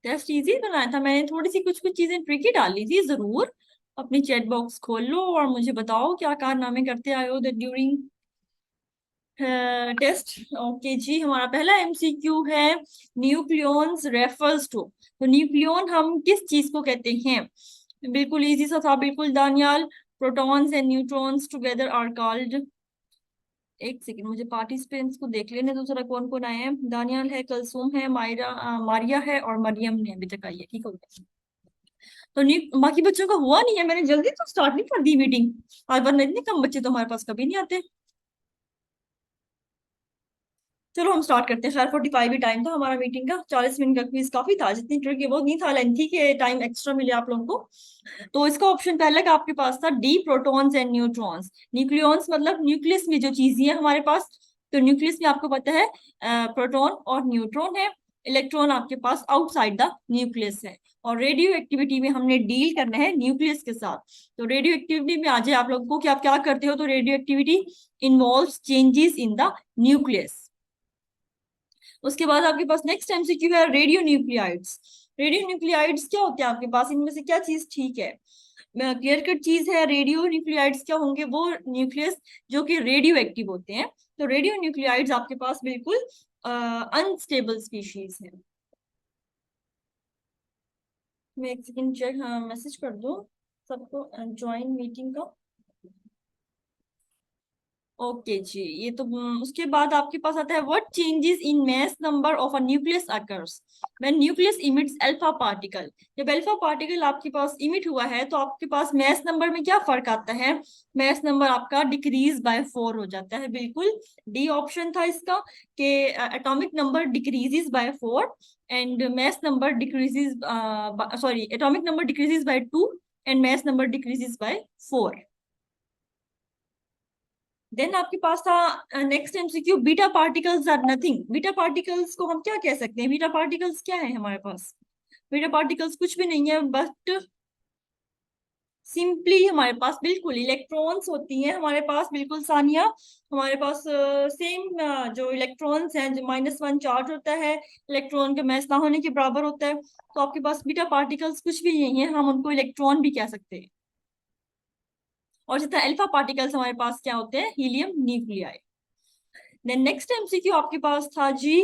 Test easy बनाया था मैंने, थोड़ी सी कुछ कुछ चीजें ट्रिकी डाली थी जरूर। अपनी चैट बॉक्स खोल लो और मुझे बताओ क्या कारनामे करते आए हो ड्यूरिंग टेस्ट। ओके जी, हमारा पहला एमसीक्यू है, न्यूक्लियॉन्स रेफर्स टू। तो न्यूक्लियॉन हम किस चीज को कहते हैं? बिल्कुल इजी सा था, बिल्कुल Daniyal. Protons and neutrons together are called. एक सेकंड, मुझे पार्टिसिपेंट्स को देख लेने दो जरा, कौन कौन आए हैं। दानियाल है, कलसूम है, मायरा मारिया है और मरियम ने अभी तक आई है, ठीक हो गया। तो न्यू बाकी बच्चों का हुआ नहीं है, मैंने जल्दी तो स्टार्ट नहीं कर दी मीटिंग आज, वरना इतने कम बच्चे तो हमारे पास कभी नहीं आते। चलो हम स्टार्ट करते हैं। खैर 45 ही टाइम था हमारा मीटिंग का, 40 मिनट का क्विज काफी था, जितनी ट्रिक वो नहीं था, लेंथी के टाइम एक्स्ट्रा मिले आप लोगों को। तो इसका ऑप्शन पहले का आपके पास था D, protons and neutrons. Nucleons मतलब न्यूक्लियस में जो चीजें हैं हमारे पास। तो न्यूक्लियस में आपको पता है प्रोटॉन और न्यूट्रॉन है। इलेक्ट्रॉन आपके पास आउटसाइड द न्यूक्लियस है। और रेडियो एक्टिविटी में हमने डील करना है न्यूक्लियस के साथ। तो रेडियो एक्टिविटी में आ जाए आप लोगों को कि आप क्या करते हो। तो radio activity involves changes in the nucleus. उसके बाद आपके पास नेक्स्ट एमसीक्यू है रेडियो न्यूक्लियाइड्स। रेडियो न्यूक्लियाइड्स क्या होते हैं आपके पास, इनमें से क्या चीज ठीक है? क्लियर कट चीज है, रेडियो न्यूक्लियाइड्स क्या होंगे? वो न्यूक्लियस जो कि रेडियो एक्टिव होते हैं। तो रेडियो न्यूक्लियाइड्स आपके पास बिल्कुल अनस्टेबल स्पीशीज है। मैं एक सेकंड चेक, हाँ मैसेज कर दो सबको ज्वाइन मीटिंग का। ओके जी, ये तो उसके बाद आपके पास आता है what changes in mass number of a nucleus occurs when nucleus emits alpha particle. जब अल्फा पार्टिकल आपके पास इमिट हुआ है तो आपके पास मास नंबर में क्या फर्क आता है? मास नंबर आपका डिक्रीज बाय 4 हो जाता है, बिल्कुल डी ऑप्शन था इसका, कि atomic number decreases by 4 and mass number decreases, sorry atomic number decreases by 2 and mass number decreases by 4। Then आपके पास था next MCQ, beta particles are nothing. Beta particles को हम क्या कह सकते हैं? बीटा पार्टिकल्स क्या है हमारे पास? बीटा पार्टिकल्स कुछ भी नहीं है, बट सिंपली हमारे पास बिल्कुल इलेक्ट्रॉन्स होती हैं हमारे पास, बिल्कुल सानिया। हमारे पास सेम जो इलेक्ट्रॉन्स हैं, जो -1 चार्ज होता है, इलेक्ट्रॉन के मैस ना होने के बराबर होता है। तो आपके पास बीटा पार्टिकल्स कुछ भी नहीं है, हम उनको इलेक्ट्रॉन भी कह सकते हैं। और जितना अल्फा पार्टिकल्स हमारे पास क्या होते हैं? Helium nuclei. Then next MCQ आपके पास था जी,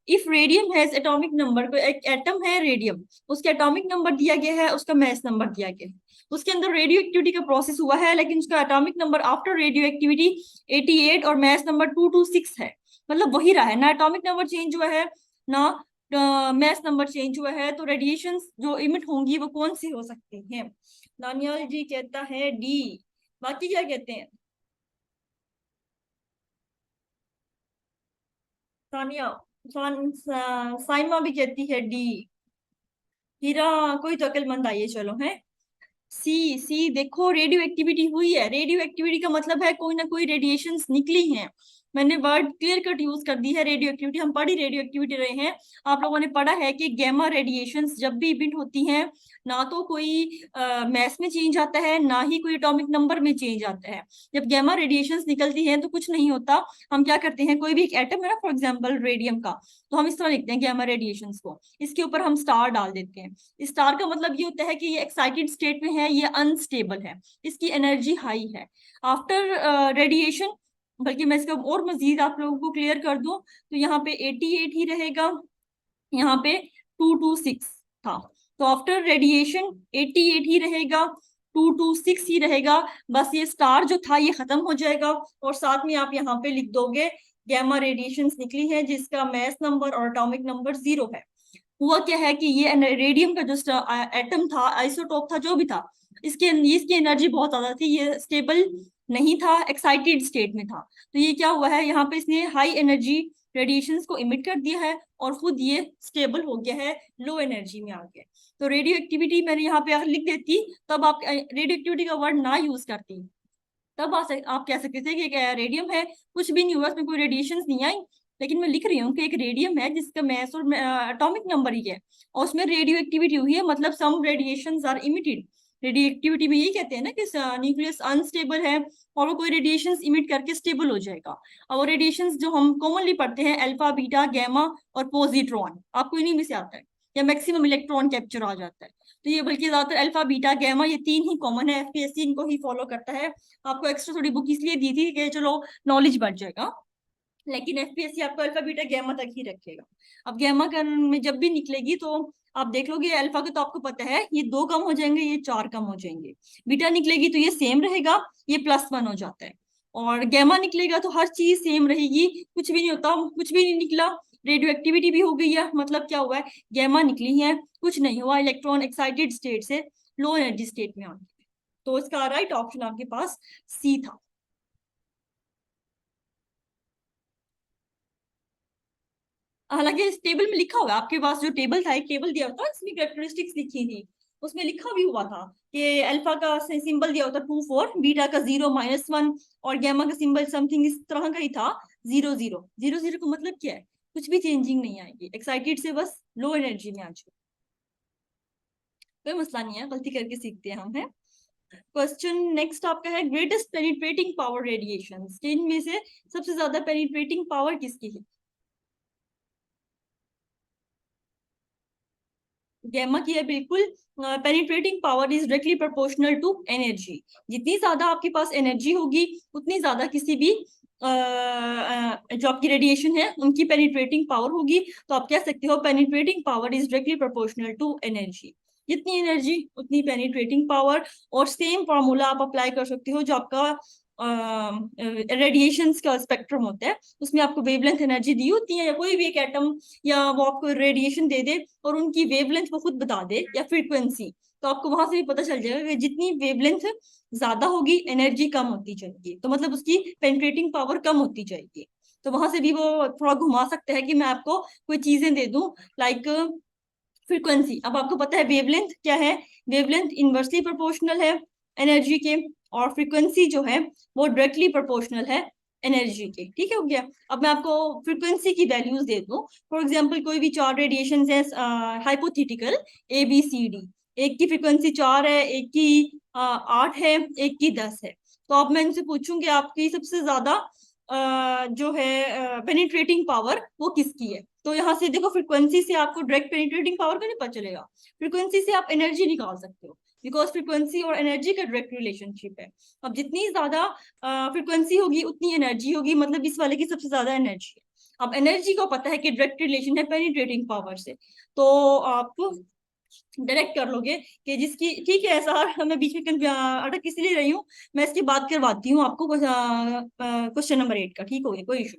if radium has atomic number, कोई एक एटम है रेडियम, उसका एटॉमिक नंबर दिया गया है, उसका मैस नंबर दिया गया है, उसके अंदर रेडियो एक्टिविटी का प्रोसेस हुआ है, लेकिन उसका atomic number after radio activity 88 और मैस नंबर 226 है। मतलब वही रहा है ना, एटॉमिक नंबर चेंज हुआ है ना मैस नंबर चेंज हुआ है। तो रेडिएशन जो इमिट होंगी वो कौन सी हो सकती हैं? दानियाल जी कहता है डी, बाकी क्या कहते हैं? सानिया, साइमा भी कहती है डी। हीरा, कोई तो अक्लमंद आई है, चलो है सी। सी देखो, रेडियो एक्टिविटी हुई है, रेडियो एक्टिविटी का मतलब है कोई ना कोई रेडिएशंस निकली हैं। मैंने वर्ड क्लियर कट यूज कर दी है, रेडियो एक्टिविटी हम पढ़ी रेडियो एक्टिविटी रहे हैं। आप लोगों ने पढ़ा है कि गैमा रेडिएशंस जब भी इमिट होती हैं, ना तो कोई मैस में चेंज आता है, ना ही कोई एटॉमिक नंबर में चेंज आता है। जब गैमा रेडिएशंस निकलती हैं तो कुछ नहीं होता। हम क्या करते हैं, कोई भी एक एटम है ना, फॉर एग्जाम्पल रेडियम का, तो हम इस तरह लिखते हैं गैमा रेडिएशंस को, इसके ऊपर हम स्टार डाल देते हैं। स्टार का मतलब ये होता है कि ये एक्साइटेड स्टेट में है, ये अनस्टेबल है, इसकी एनर्जी हाई है आफ्टर रेडिएशन। बल्कि मैं इसका और मजीद आप लोगों को क्लियर कर दूं, तो यहाँ पे 88 ही रहेगा, यहाँ पे 226 था। तो आफ्टर रेडिएशन 88 ही रहेगा, 226 ही रहेगा। बस ये स्टार जो था ये खत्म हो जाएगा, और साथ में आप यहाँ पे लिख दोगे गैमा रेडिएशंस निकली है जिसका मैस नंबर और एटॉमिक नंबर 0 है। हुआ क्या है कि ये रेडियम का जो एटम था, आइसोटोप था, जो भी था, इसकी एनर्जी बहुत ज्यादा थी, ये स्टेबल नहीं था, एक्साइटेड स्टेट में था। तो ये क्या हुआ है, यहाँ पे इसने हाई एनर्जी रेडिएशंस को इमिट कर दिया है और खुद ये स्टेबल हो गया है, लो एनर्जी में आ गया। तो रेडियो एक्टिविटी मैंने यहाँ पे अगर लिख देती, तब आप रेडियो एक्टिविटी का वर्ड ना यूज करती, तब आप कह सकते थे कि एक रेडियम है, कुछ भी नहीं हुआ, उसमें कोई रेडिएशन नहीं आई। लेकिन मैं लिख रही हूँ कि एक रेडियम है जिसका मैस और एटॉमिक नंबर ही है, और उसमें रेडियो एक्टिविटी हुई है, मतलब some radiations are emitted. Radioactivity में यही कहते हैं ना कि न्यूक्लियस अनस्टेबल है और वो कोई रेडिएशंस इमिट करके स्टेबल हो जाएगा। और वो रेडिएशंस जो हम कॉमनली पढ़ते हैं, अल्फा बीटा गैमा और पॉजिट्रॉन, आपको इन्हीं में से आता है। या मैक्सिमम इलेक्ट्रॉन कैप्चर आ जाता है। तो ये बल्कि ज्यादातर अल्फा बीटा गैमा ये तीन ही कॉमन है, एफपीएससी इनको ही फॉलो करता है। आपको एक्स्ट्रा थोड़ी बुक इसलिए दी थी कि चलो नॉलेज बढ़ जाएगा, लेकिन एफपीएससी आपको अल्फा बीटा गैमा तक ही रखेगा। अब गैमा का में जब भी निकलेगी तो आप देख लोगे, अल्फा के तो आपको पता है ये 2 कम हो जाएंगे, ये 4 कम हो जाएंगे। बीटा निकलेगी तो ये सेम रहेगा, ये +1 हो जाता है। और गैमा निकलेगा तो हर चीज सेम रहेगी, कुछ भी नहीं होता, कुछ भी नहीं निकला। रेडियो एक्टिविटी भी हो गई है, मतलब क्या हुआ है, गैमा निकली है, कुछ नहीं हुआ, इलेक्ट्रॉन एक्साइटेड स्टेट से लो एनर्जी स्टेट में आ गए। तो इसका राइट ऑप्शन आपके पास सी था। हालांकि इस टेबल में लिखा हुआ है, आपके पास जो टेबल था, एक टेबल दिया होता, इसमें कैरेक्टरिस्टिक्स लिखी थी, उसमें लिखा भी हुआ था कि अल्फा का सिंबल दिया होता 2 4, बीटा का 0 -1, और गैमा का सिंबल समथिंग इस तरह का ही था, 0 0 0 0 का मतलब क्या है, कुछ भी चेंजिंग नहीं आएगी, एक्साइटेड से बस लो एनर्जी में आ जाओ। कोई मसला नहीं है, गलती करके सीखते हैं हम, है। क्वेश्चन नेक्स्ट आपका है, ग्रेटेस्ट पेनिट्रेटिंग पावर रेडिएशन, इनमें से सबसे ज्यादा पेनिट्रेटिंग पावर किसकी है? गैमा की है बिल्कुल। Penetrating power is directly proportional to energy. जितनी ज्यादा आपके पास एनर्जी होगी, उतनी ज्यादा किसी भी जो आपकी रेडिएशन है उनकी पेनिट्रेटिंग पावर होगी। तो आप कह सकते हो penetrating power is directly proportional to energy. जितनी एनर्जी उतनी पेनिट्रेटिंग पावर। और सेम फॉर्मूला आप अप्लाई कर सकते हो जो आपका रेडिएशंस का स्पेक्ट्रम होता है, उसमें आपको वेवलेंथ एनर्जी दी होती है, या कोई भी एक एटम या वो आपको रेडिएशन दे दे और उनकी वेवलेंथ वो खुद बता दे या फ्रीक्वेंसी, तो आपको वहां से भी पता चल जाएगा कि जितनी वेवलेंथ ज्यादा होगी एनर्जी कम होती जाएगी, तो मतलब उसकी पेनिट्रेटिंग पावर कम होती जाएगी। तो वहां से भी वो थोड़ा घुमा सकता है कि मैं आपको कोई चीजें दे दूं, लाइक फ्रीक्वेंसी। अब आपको पता है वेवलेंथ क्या है, वेवलेंथ इनवर्सली प्रोपोर्शनल है एनर्जी के, और फ्रीक्वेंसी जो है वो डायरेक्टली प्रोपोर्शनल है एनर्जी के। ठीक है, हो गया। अब मैं आपको फ्रीक्वेंसी की वैल्यूज दे दूं, फॉर एग्जांपल कोई भी 4 रेडिएशन है, हाइपोथेटिकल ABCD, एक की फ्रीक्वेंसी 4 है, एक की 8 है, एक की 10 है। तो अब मैं इनसे पूछूंगी आपकी सबसे ज्यादा जो है पेनिट्रेटिंग पावर वो किसकी है। तो यहाँ से देखो, फ्रीक्वेंसी से आपको डायरेक्ट पेनिट्रेटिंग पावर का नहीं पता चलेगा, फ्रीक्वेंसी से आप एनर्जी निकाल सकते हो, बिकॉज फ्रीक्वेंसी और एनर्जी का डायरेक्ट रिलेशनशिप है। अब जितनी ज्यादा फ्रीक्वेंसी होगी उतनी एनर्जी होगी, मतलब इस वाले की सबसे ज्यादा एनर्जी है। अब एनर्जी को पता है कि डायरेक्ट रिलेशन है पेनिट्रेटिंग पावर से, तो आप डायरेक्ट कर लोगे कि जिसकी, ठीक है ऐसा मैं बीच में अटक इसलिए रही हूँ, मैं इसकी बात करवाती हूँ आपको क्वेश्चन नंबर 8 का, ठीक हो गया, कोई इशू।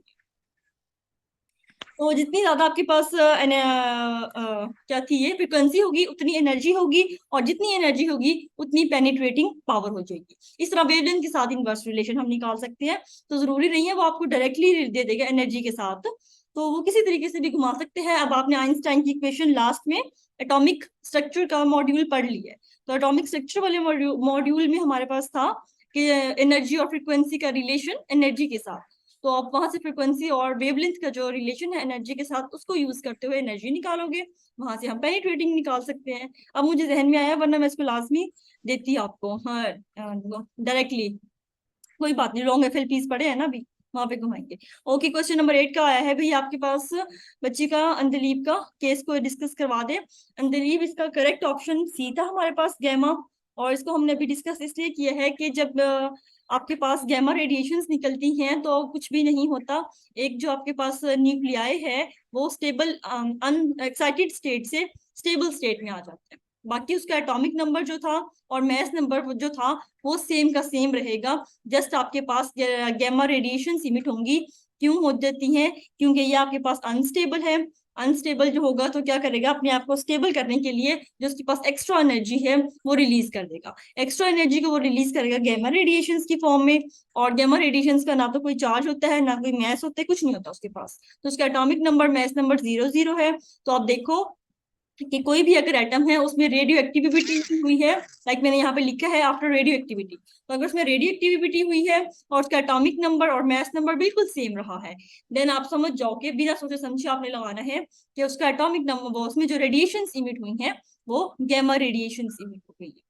तो जितनी ज्यादा आपके पास क्या थी, ये फ्रिक्वेंसी होगी उतनी एनर्जी होगी, और जितनी एनर्जी होगी उतनी पेनिट्रेटिंग पावर हो जाएगी। इस तरह वेवलेंथ के साथ इनवर्स रिलेशन हम निकाल सकते हैं। तो जरूरी नहीं है वो आपको डायरेक्टली दे देगा एनर्जी के साथ, तो वो किसी तरीके से भी घुमा सकते हैं। अब आपने आइंस्टाइन की इक्वेशन लास्ट में एटॉमिक स्ट्रक्चर का मॉड्यूल पढ़ लिया है, तो एटॉमिक स्ट्रक्चर वाले मॉड्यूल में हमारे पास था कि एनर्जी और फ्रिक्वेंसी का रिलेशन एनर्जी के साथ, तो आप वहां से फ्रिक्वेंसी और वेवलेंथ का जो रिलेशन है एनर्जी के साथ उसको यूज करते हुए एनर्जी निकालोगे, वहां से हम पेनिट्रेटिंग निकाल सकते हैं। अब मुझे जहन में आया, वरना मैं इसको लाजमी देती आपको, हाँ डायरेक्टली। कोई बात नहीं, लॉन्ग FLPs पड़े हैं ना अभी, वहां पे घुमाएंगे। ओके, क्वेश्चन नंबर 8 का आया है भाई आपके पास, बच्ची का अंधलीप का केस को डिस्कस करवा दे। अंधलीप, इसका करेक्ट ऑप्शन सी था हमारे पास, गैमा। और इसको हमने अभी डिस्कस इसलिए किया है कि जब आपके पास गैमा रेडिएशंस निकलती हैं तो कुछ भी नहीं होता, एक जो आपके पास न्यूक्लियाई है वो स्टेबल अनएक्साइटेड स्टेट से स्टेबल स्टेट में आ जाता है। बाकी उसका एटॉमिक नंबर जो था और मैस नंबर जो था वो सेम का सेम रहेगा, जस्ट आपके पास गैमा रेडिएशन इमिट होंगी। क्यों हो जाती हैं, क्योंकि ये आपके पास अनस्टेबल है। अनस्टेबल जो होगा तो क्या करेगा, अपने आप को स्टेबल करने के लिए जो उसके पास एक्स्ट्रा एनर्जी है वो रिलीज कर देगा। एक्स्ट्रा एनर्जी को वो रिलीज करेगा गैमा रेडिएशंस की फॉर्म में, और गैमा रेडिएशंस का ना तो कोई चार्ज होता है ना कोई मैस होता है, कुछ नहीं होता उसके पास। तो उसका एटॉमिक नंबर मैस नंबर 0 0 है। तो आप देखो कि कोई भी अगर एटम है उसमें रेडियो एक्टिविटी हुई है, लाइक मैंने यहाँ पे लिखा है आफ्टर रेडियो एक्टिविटी, तो अगर उसमें रेडियो एक्टिविटी हुई है और उसका एटॉमिक नंबर और मैस नंबर बिल्कुल सेम रहा है, देन आप समझ जाओ कि बिना सोचे समझे आपने लगाना है कि उसका एटॉमिक नंबर, उसमें जो रेडिएशन इमिट हुई है वो गैमा रेडिएशन इमिट हो गई है।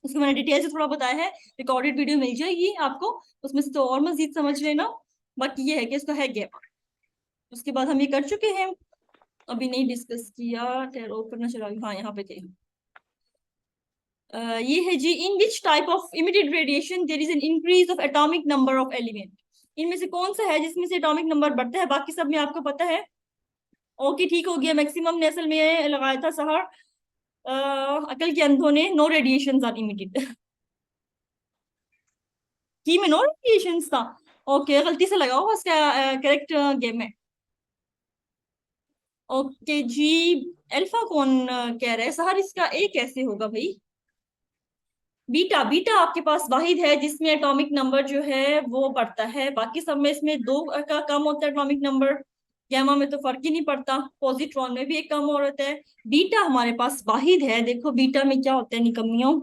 इसको मैंने डिटेल से थोड़ा बताया है, रिकॉर्डेड वीडियो मिल जाएगी आपको, उसमें से तो और मजीद समझ लेना। बाकी ये है कि इसका है गैमा। उसके बाद हम ये कर चुके हैं, अभी नहीं डिस्कस किया, ठहरो करना चला, हाँ यहाँ पे थे। ये है जी, in which type of emitted radiation there is an increase of atomic number of element. इनमें से कौन सा है जिसमें से एटॉमिक नंबर बढ़ता है, बाकी सब में आपको पता है। ओके ठीक हो गया, मैक्सिमम ने असल में लगाया था सहर, अकल के अंधों ने, नो रेडिएशन आर इमिटेड। की में नो रेडिएशन था। ओके गलती से लगाओ, उसका करेक्ट गेम है। ओके जी, अल्फा कौन कह रहा है सहर, इसका ए कैसे होगा भाई। बीटा, बीटा आपके पास वाहिद है जिसमें एटॉमिक नंबर जो है वो बढ़ता है, बाकी सब में इसमें दो का कम होता है एटॉमिक नंबर। गैमा में तो फर्क ही नहीं पड़ता, पॉजिट्रॉन में भी एक कम और होता है। बीटा हमारे पास वाहिद है, देखो बीटा में क्या होता है निकम्मियों।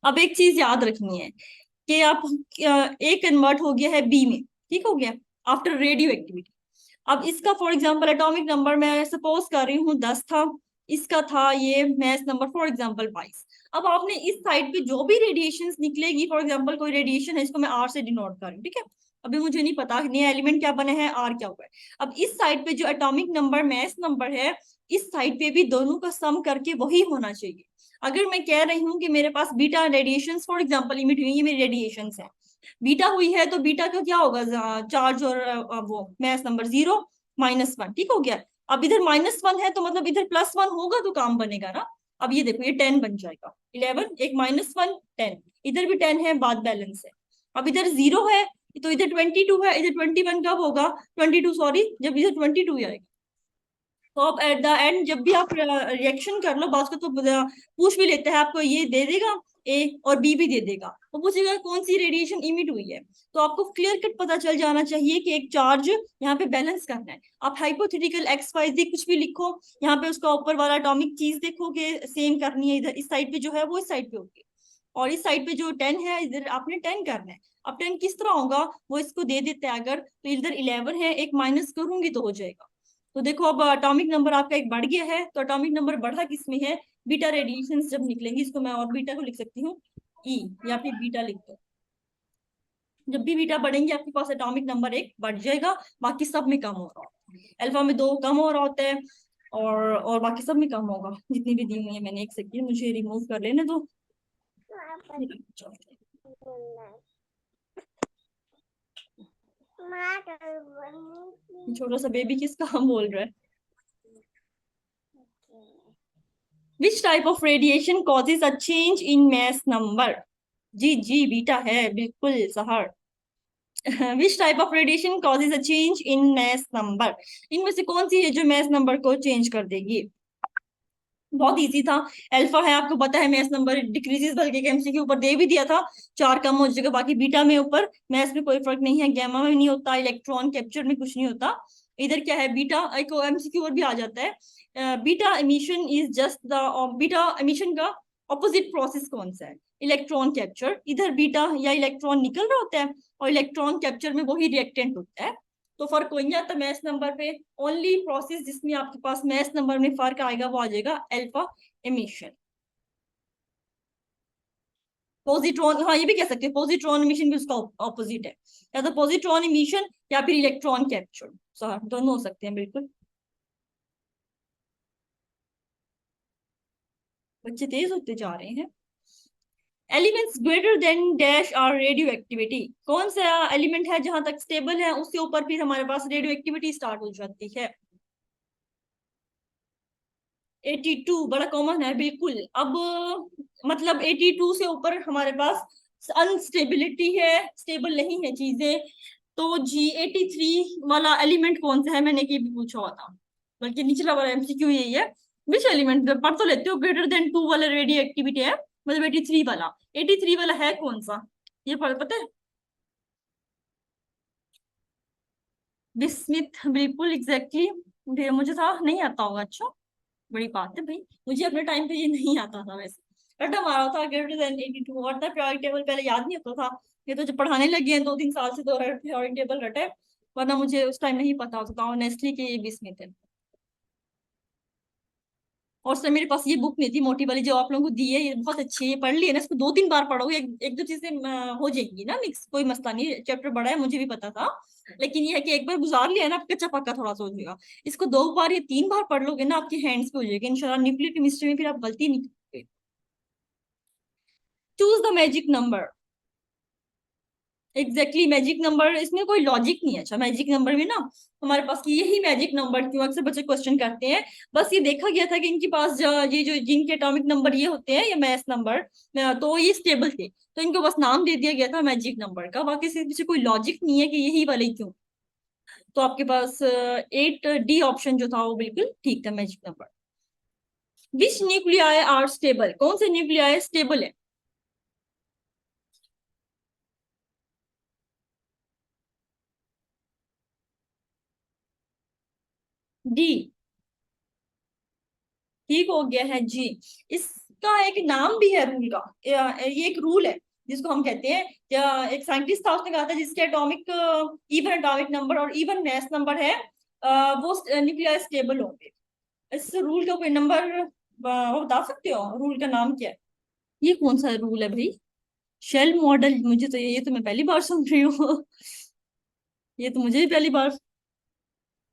अब एक चीज याद रखनी है कि आप ए कन्वर्ट हो गया है बी में, ठीक हो गया, आफ्टर रेडियो एक्टिविटी। अब इसका फॉर एग्जांपल एटॉमिक नंबर मैं सपोज कर रही हूँ 10 था, इसका था ये मैथ नंबर फॉर एग्जांपल 22। अब आपने इस साइड पे जो भी रेडिएशंस निकलेगी, फॉर एग्जांपल कोई रेडिएशन है, इसको मैं आर से डिनोट कर रही हूँ, ठीक है। अभी मुझे नहीं पता नया एलिमेंट क्या बने हैं, आर क्या हुआ है। अब इस साइड पे जो एटॉमिक नंबर मैथ नंबर है, इस साइड पे भी दोनों का सम करके वही होना चाहिए। अगर मैं कह रही हूँ कि मेरे पास beta radiation for example emit हुई, ये मेरी रेडिएशन है, बीटा हुई है, तो बीटा का क्या होगा, चार्ज और वो मैथ नंबर 0 -1, ठीक हो गया। अब इधर -1 है तो मतलब इधर +1 होगा तो काम बनेगा ना। अब ये देखो ये 10 बन जाएगा, 11 एक -1 10, इधर भी 10 है, बात बैलेंस है। अब इधर 0 है तो इधर 22 है, इधर 21 कब होगा, 22 सॉरी, जब इधर 22 आएगा। तो आप एट द एंड जब भी आप रिएक्शन कर लो, बात को तो पूछ भी लेता है आपको, ये दे देगा ए और बी भी दे देगा, वो पूछेगा कौन सी रेडिएशन इमिट हुई है। तो आपको क्लियर कट पता चल जाना चाहिए कि एक चार्ज यहाँ पे बैलेंस करना है। आप हाइपोथेटिकल एक्स वाई जी कुछ भी लिखो, यहाँ पे उसका ऊपर वाला एटॉमिक चीज देखो कि सेम करनी है, इधर इस साइड पे जो है वो इस साइड पे होगी, और इस साइड पे जो 10 है इधर आपने 10 करना है। अब 10 किस तरह होगा, वो इसको दे देता है अगर, तो इधर 11 है, एक माइनस करूंगी तो हो जाएगा। तो देखो अब एटॉमिक नंबर आपका एक बढ़ गया है, तो एटॉमिक नंबर बढ़ा किसमें है, बीटा रेडिएशन जब निकलेंगी, इसको मैं और बीटा को लिख सकती हूँ ई, या फिर बीटा लिख दो। जब भी बीटा बढ़ेंगे आपके पास एटॉमिक नंबर एक बढ़ जाएगा, बाकी सब में कम हो रहा होता है, अल्फा में 2 कम हो रहा होता है, और बाकी सब में कम होगा, जितनी भी दी हुई है मैंने। एक सेकंड मुझे रिमूव कर लेने दो। छोटा सा बेबी किसका हम बोल रहा है। Which type of radiation causes a change in mass number, जी जी बीटा है बिल्कुल Sahar. Which type of radiation causes a change in mass number, इनमें से कौन सी है जो मैस नंबर को चेंज कर देगी। बहुत इजी था, अल्फा है आपको पता है, मैथ नंबर डिक्रीजेस, बल्कि एमसी के ऊपर दे भी दिया था, 4 कम हो जाएगा, बाकी बीटा में ऊपर मैथ्स में कोई फर्क नहीं है, गैमा में नहीं होता, इलेक्ट्रॉन कैप्चर में कुछ नहीं होता। इधर क्या है बीटा, एक एमसीक्यू और भी आ जाता है, beta emission is just the, beta emission का ऑपोजिट प्रोसेस कौन सा है, इलेक्ट्रॉन कैप्चर। इधर बीटा या इलेक्ट्रॉन निकल रहा होता है, और इलेक्ट्रॉन कैप्चर में वही रिएक्टेंट होता है, तो फर्क हो ही जाता मैथ्स नंबर पे। ओनली प्रोसेस जिसमें आपके पास मैथ्स नंबर में फर्क आएगा वो आ जाएगा अल्फा एमिशन। पॉजिट्रॉन, हाँ ये भी कह सकते हैं पॉजिट्रॉन एमिशन भी उसका ऑपोजिट है, या तो पॉजिट्रॉन एमिशन या फिर इलेक्ट्रॉन कैप्चर, दोनों हो सकते हैं बिल्कुल। बच्चे तेज होते जा रहे हैं। Elements greater than dash are radioactivity, कौन सा एलिमेंट है जहां तक स्टेबल है उसके ऊपर फिर हमारे पास रेडियो एक्टिविटी स्टार्ट हो जाती है। 82 बड़ा कॉमन है बिल्कुल। अब मतलब 82 से ऊपर हमारे पास अनस्टेबिलिटी है, स्टेबल नहीं है चीजें। तो जी 83 वाला एलिमेंट कौन सा है, मैंने ये भी पूछा हुआ था, बल्कि निचला वाला एमसीक्यू यही है। विच एलिमेंट पढ़ तो लेते हो, ग्रेटर देन 2 वाला रेडियो एक्टिविटी है, मतलब 83 वाला, 83 वाला है कौन सा, ये पढ़ पता है। बिस्मिथ बिल्कुल एग्जैक्टली, फिर मुझे था नहीं आता होगा, अच्छा बड़ी बात है भाई, मुझे अपने टाइम पे ये नहीं आता था वैसे, रटा मारा था ग्रेटर देन 82 और था पीरियोडिक टेबल, पहले याद नहीं होता था, ये तो जब पढ़ाने लगे हैं 2-3 साल से तो पीरियोडिक टेबल रटे, वरना मुझे उस टाइम नहीं पता होता था ऑनेस्टली कि ये बिस्मिथ है। और सर मेरे पास ये बुक नहीं थी मोटी वाली जो आप लोगों को दी है, ये बहुत अच्छी है, ये पढ़ ली है ना, इसको 2-3 बार पढ़ोगे, एक दो चीजें हो जाएंगी ना मिक्स, कोई मसला नहीं, चैप्टर बड़ा है मुझे भी पता था, लेकिन ये है कि एक बार गुजार लिया है ना, आप कच्चा पक्का थोड़ा सा हो जाएगा। इसको 2 बार या 3 बार पढ़ लोगे ना, आपके हैंड्स पे हो जाएगा इंशाल्लाह, न्यूक्लियर केमिस्ट्री में फिर आप गलती नहीं करोगे। Choose the magic number. Exactly magic number, इसमें कोई लॉजिक नहीं है। अच्छा मैजिक नंबर में ना हमारे पास की यही मैजिक नंबर क्यों अक्सर बच्चे क्वेश्चन करते हैं, बस ये देखा गया था कि इनके पास ये जो जिनके एटॉमिक नंबर ये होते हैं, ये मैथ नंबर, तो ये स्टेबल थे, तो इनको बस नाम दे दिया गया था मैजिक नंबर का, बाकी इसके पीछे कोई लॉजिक नहीं है कि यही वाले क्यों। तो आपके पास 8D ऑप्शन जो था वो बिल्कुल ठीक था, magic number. Which nuclei are stable, कौन से न्यूक्लियाई स्टेबल है? डी। ठीक हो गया है जी। इसका एक नाम भी है रूल का, ये एक रूल है जिसको हम कहते हैं, एक साइंटिस्ट था उसने कहा था जिसके एटॉमिक इवन एटॉमिक नंबर और इवन मैस नंबर है, वो न्यूक्लियर स्टेबल होंगे। इस रूल का कोई नंबर वो बता सकते हो, रूल का नाम क्या है? ये कौन सा रूल है भाई? शेल मॉडल, मुझे तो ये तो मैं पहली बार सुन रही हूँ। ये तो मुझे भी पहली बार।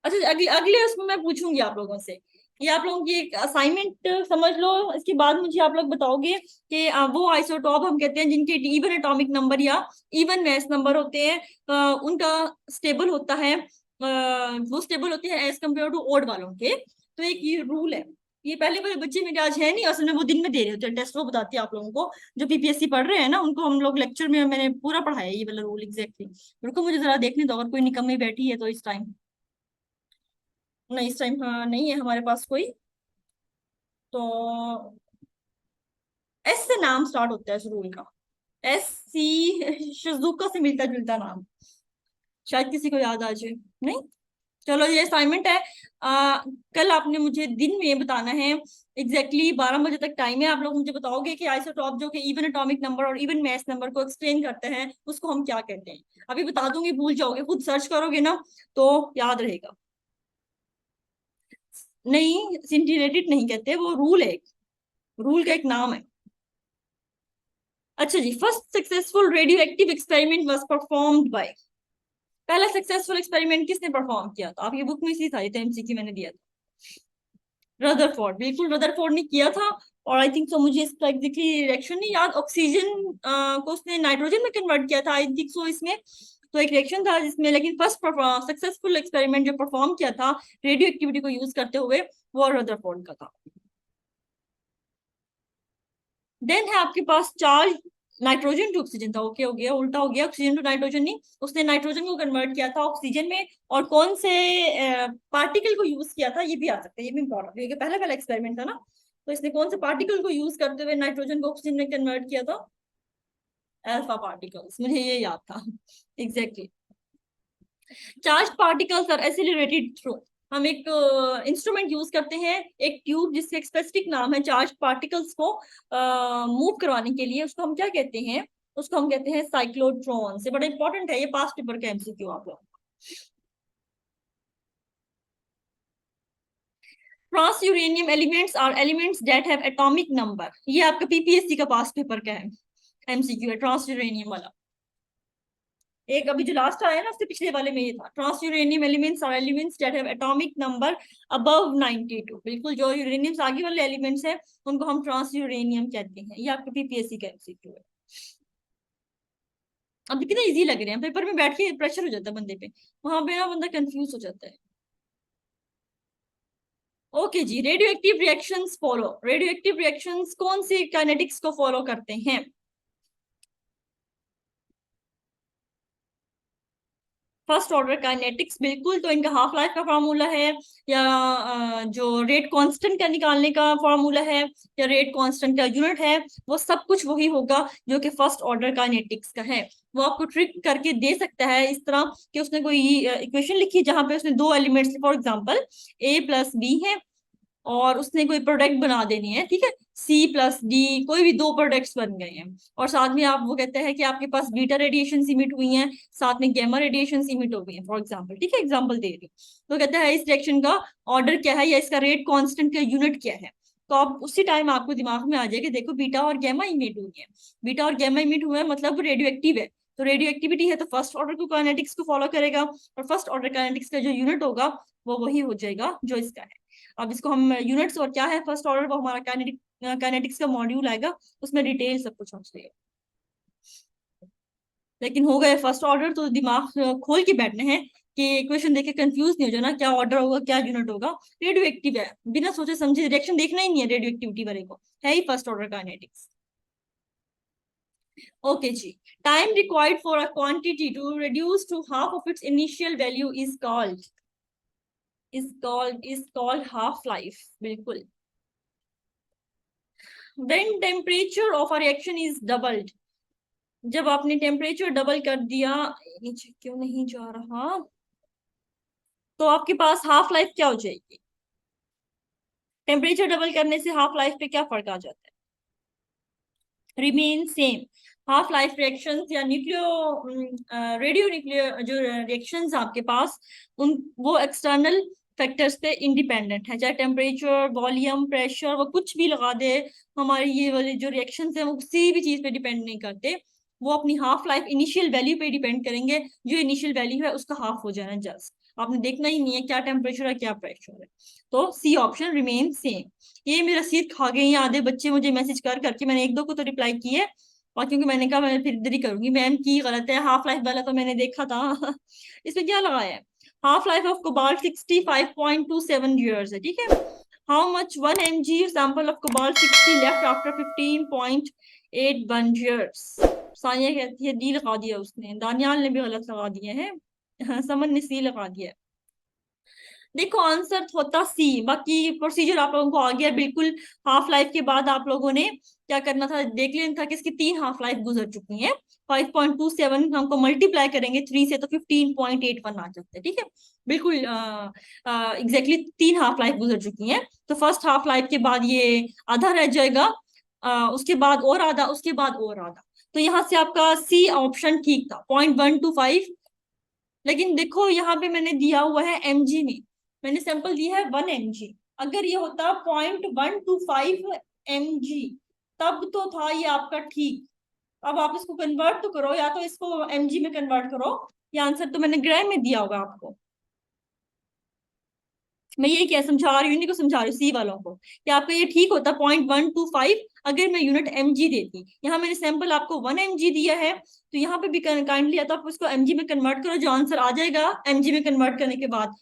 अच्छा अगले अगले उसमें मैं पूछूंगी आप लोगों से, ये आप लोगों की एक असाइनमेंट समझ लो, इसके बाद मुझे आप लोग बताओगे कि वो आइसोटॉप हम कहते हैं जिनके इवन एटॉमिक नंबर या इवन मैस नंबर होते हैं, उनका स्टेबल होता है, वो स्टेबल होते हैं एज कम्पेयर टू ओड वालों के। तो एक ये रूल है, ये पहले वाले बच्चे मेरे आज है नहीं, असल में वो दिन में दे रहे होते हैं टेस्ट, वो बताती है आप लोगों को, जो पीपीएससी पढ़ रहे हैं ना उनको हम लोग लेक्चर में मैंने पूरा पढ़ाया ये वाला रूल एग्जैक्टली। रुको मुझे जरा देखने दो, अगर कोई निकम्मी बैठी है तो इस टाइम। नहीं इस टाइम हाँ नहीं है हमारे पास कोई, तो एस से नाम स्टार्ट होता है इस रूल का, SC, शिजुका से मिलता जुलता नाम, शायद किसी को याद आ जाए। नहीं, चलो ये असाइनमेंट है। कल आपने मुझे दिन में बताना है, एग्जैक्टली 12 बजे तक टाइम है, आप लोग मुझे बताओगे कि आइसोटॉप जो कि इवन एटॉमिक नंबर और इवन मैस नंबर को एक्सप्लेन करते हैं उसको हम क्या कहते हैं। अभी बता दूंगी भूल जाओगे, खुद सर्च करोगे ना तो याद रहेगा। नहीं सिंटिनेटेड नहीं कहते, वो रूल है, रूल का एक नाम है। अच्छा जी, first successful radioactive experiment was performed by, पहला सक्सेसफुल एक्सपेरिमेंट किसने परफॉर्म किया था? आपकी बुक में इसी था, ये तो एमसीक्यू मैंने दिया था। रदरफोर्ड, बिल्कुल रदरफोर्ड ने किया था। और आई थिंक सो, मुझे इसका एग्जैक्टली रिएक्शन नहीं याद, ऑक्सीजन को उसने नाइट्रोजन में कन्वर्ट किया था आई थिंक सो इसमें, तो एक रिएक्शन था जिसमें, लेकिन फर्स्ट सक्सेसफुल एक्सपेरिमेंट जो परफॉर्म किया था रेडियो एक्टिविटी को यूज करते हुए वो रदरफोर्ड का था। देन है आपके पास चार्ज नाइट्रोजन टू ऑक्सीजन था, ओके हो गया, उल्टा हो गया, ऑक्सीजन टू नाइट्रोजन नहीं, उसने नाइट्रोजन को कन्वर्ट किया था ऑक्सीजन में। और कौन से पार्टिकल को यूज किया था ये भी आ सकता है, ये भी इंपॉर्टेंट क्योंकि पहला पहला एक्सपेरिमेंट था ना, तो इसने कौन से पार्टिकल को यूज करते हुए नाइट्रोजन को ऑक्सीजन में कन्वर्ट किया था? अल्फा पार्टिकल्स, मुझे ये याद था। Exactly. Charge particles are accelerated through, हम एक इंस्ट्रूमेंट यूज करते हैं, एक ट्यूब जिससे एक स्पेसिफिक नाम है, चार्ज पार्टिकल्स को मूव करवाने के लिए, उसको हम क्या कहते हैं? उसको हम कहते हैं साइक्लोट्रॉन। से बड़ा इंपॉर्टेंट है ये, पास्ट पेपर का एमसीक्यू आप लोग। Transuranium elements are elements that have atomic number, ये आपका पीपीएससी का पास्ट पेपर का है, एमसीक्यू है ट्रांस यूरेनियम वाला। एक अभी जो लास्ट आया ना उससे पिछले वाले में ये था, transuranium elements are elements that have atomic number above 92, बिल्कुल जो यूरेनियम आगे वाले एलिमेंट्स हैं उनको हम ट्रांस यूरेनियम कहते हैं, ये आपके पीपीएससी का एमसीक्यू है। अब कितने इजी लग रहे हैं, पेपर में बैठ के प्रेशर हो जाता है बंदे पे, वहां पे ना बंदा कंफ्यूज हो जाता है। ओके जी, radioactive reactions follow, radioactive reactions कौन सी काइनेटिक्स को फॉलो करते हैं? फर्स्ट ऑर्डर काइनेटिक्स, बिल्कुल, तो इनका हाफ लाइफ का फार्मूला है, या जो रेट कांस्टेंट का निकालने का फार्मूला है, या रेट कांस्टेंट का यूनिट है, वो सब कुछ वही होगा जो कि फर्स्ट ऑर्डर काइनेटिक्स का है। वो आपको ट्रिक करके दे सकता है इस तरह कि उसने कोई इक्वेशन लिखी जहां पे उसने दो एलिमेंट्स, फॉर एग्जांपल A+B है, और उसने कोई प्रोडक्ट बना देनी है, ठीक है, C+D, कोई भी दो प्रोडक्ट्स बन गए हैं, और साथ में आप वो कहते हैं कि आपके पास बीटा रेडिएशन इमिट हुई हैं, साथ में गैमा रेडिएशन इमिट हो गई हैं, फॉर एग्जांपल, ठीक है, एग्जांपल दे रही हूँ, तो कहता है इस रिएक्शन का ऑर्डर क्या है या इसका रेट कांस्टेंट का यूनिट क्या है, तो आप उसी टाइम आपको दिमाग में आ जाएगा, देखो बीटा और गैमा इमिट हुई है, बीटा और गैमा इमिट हुआ है मतलब रेडियो एक्टिव है, तो रेडियो एक्टिविटी है तो फर्स्ट ऑर्डर को काइनेटिक्स को फॉलो करेगा, और फर्स्ट ऑर्डर काइनेटिक्स का जो यूनिट होगा वो वही हो जाएगा जो इसका है। अब इसको हम यूनिट्स और क्या है फर्स्ट ऑर्डर, वो हमारा काइनेटिक्स का मॉड्यूल आएगा, उसमें डिटेल सब कुछ हमसे। लेकिन हो गए फर्स्ट ऑर्डर तो दिमाग खोल के बैठने हैं कि इक्वेशन देख के कंफ्यूज नहीं हो जाना क्या ऑर्डर होगा क्या यूनिट होगा। रेडियो एक्टिव है, बिना सोचे समझे रिएक्शन देखना ही नहीं है रेडियो एक्टिविटी वाले को, है ही फर्स्ट ऑर्डर काइनेटिक्स। ओके जी। Time required for a quantity to reduce to half of its initial value is called half life, बिल्कुल। When temperature of a reaction is doubled, जब आपने टेम्परेचर डबल कर दिया, नीचे क्यों नहीं जा रहा, तो आपके पास हाफ लाइफ क्या हो जाएगी, टेम्परेचर डबल करने से हाफ लाइफ पे क्या फर्क आ जाता है, remain same. Half life reactions या न्यूक्लियो रेडियो न्यूक्लियर जो रिएक्शंस आपके पास, उन वो एक्सटर्नल फैक्टर्स पे इंडिपेंडेंट है, चाहे टेम्परेचर वॉल्यूम प्रेशर वो कुछ भी लगा दे, हमारी ये वाले जो रिएक्शंस है वो किसी भी चीज पे डिपेंड नहीं करते, वो अपनी हाफ लाइफ इनिशियल वैल्यू पे डिपेंड करेंगे, जो इनिशियल वैल्यू है उसका हाफ हो जाना जस्ट, आपने देखना ही नहीं है क्या टेम्परेचर है क्या प्रेशर है। तो सी ऑप्शन रिमेन सेम। ये मेरा सिर खा गए हैं आधे बच्चे मुझे मैसेज कर करके, मैंने एक दो को तो रिप्लाई किए, और क्योंकि मैंने कहा मैं फिर इधर ही करूंगी, मैम की गलत है, हाफ लाइफ वाला तो मैंने देखा था इसमें क्या लगाया है, half life of cobalt 65.27 years है, ठीक है। How much 1 mg sample of cobalt 60 left after 15.81 years. Sania कहती है डी लगा दिया उसने, दानियाल ने भी गलत लगा दिए हैं समन ने सी लगा दिया है। देखो आंसर होता सी, बाकी प्रोसीजर आप लोगों को आ गया बिल्कुल। हाफ लाइफ के बाद आप लोगों ने क्या करना था, देख लेना था कि इसकी 3 हाफ लाइफ गुजर चुकी हैं। 5.27 हमको मल्टीप्लाई करेंगे 3 से तो 15.81 आ जाते हैं, ठीक है। बिल्कुल एग्जैक्टली 3 हाफ लाइफ गुजर चुकी हैं, तो फर्स्ट हाफ लाइफ के बाद ये आधा रह जाएगा, उसके बाद और आधा, उसके बाद और आधा, तो यहाँ से आपका सी ऑप्शन ठीक था 0.125। लेकिन देखो यहाँ पे मैंने दिया हुआ है mg में, मैंने सैंपल दिया है 1 mg, अगर ये होता 0.125 mg तब तो था ये आपका ठीक। अब आप इसको कन्वर्ट तो करो, या तो इसको mg में कन्वर्ट करो, ये आंसर तो मैंने ग्राम में दिया होगा आपको। मैं ये क्या समझा रही हूँ, इन्हीं को समझा रही हूँ सी वालों को, कि आपका ये ठीक होता 0.125 अगर मैं यूनिट mg देती। यहाँ मैंने सैंपल आपको 1 mg दिया है, तो यहाँ पे भी काइंडली आता आप उसको mg में कन्वर्ट करो, जो आंसर आ जाएगा mg में कन्वर्ट करने के बाद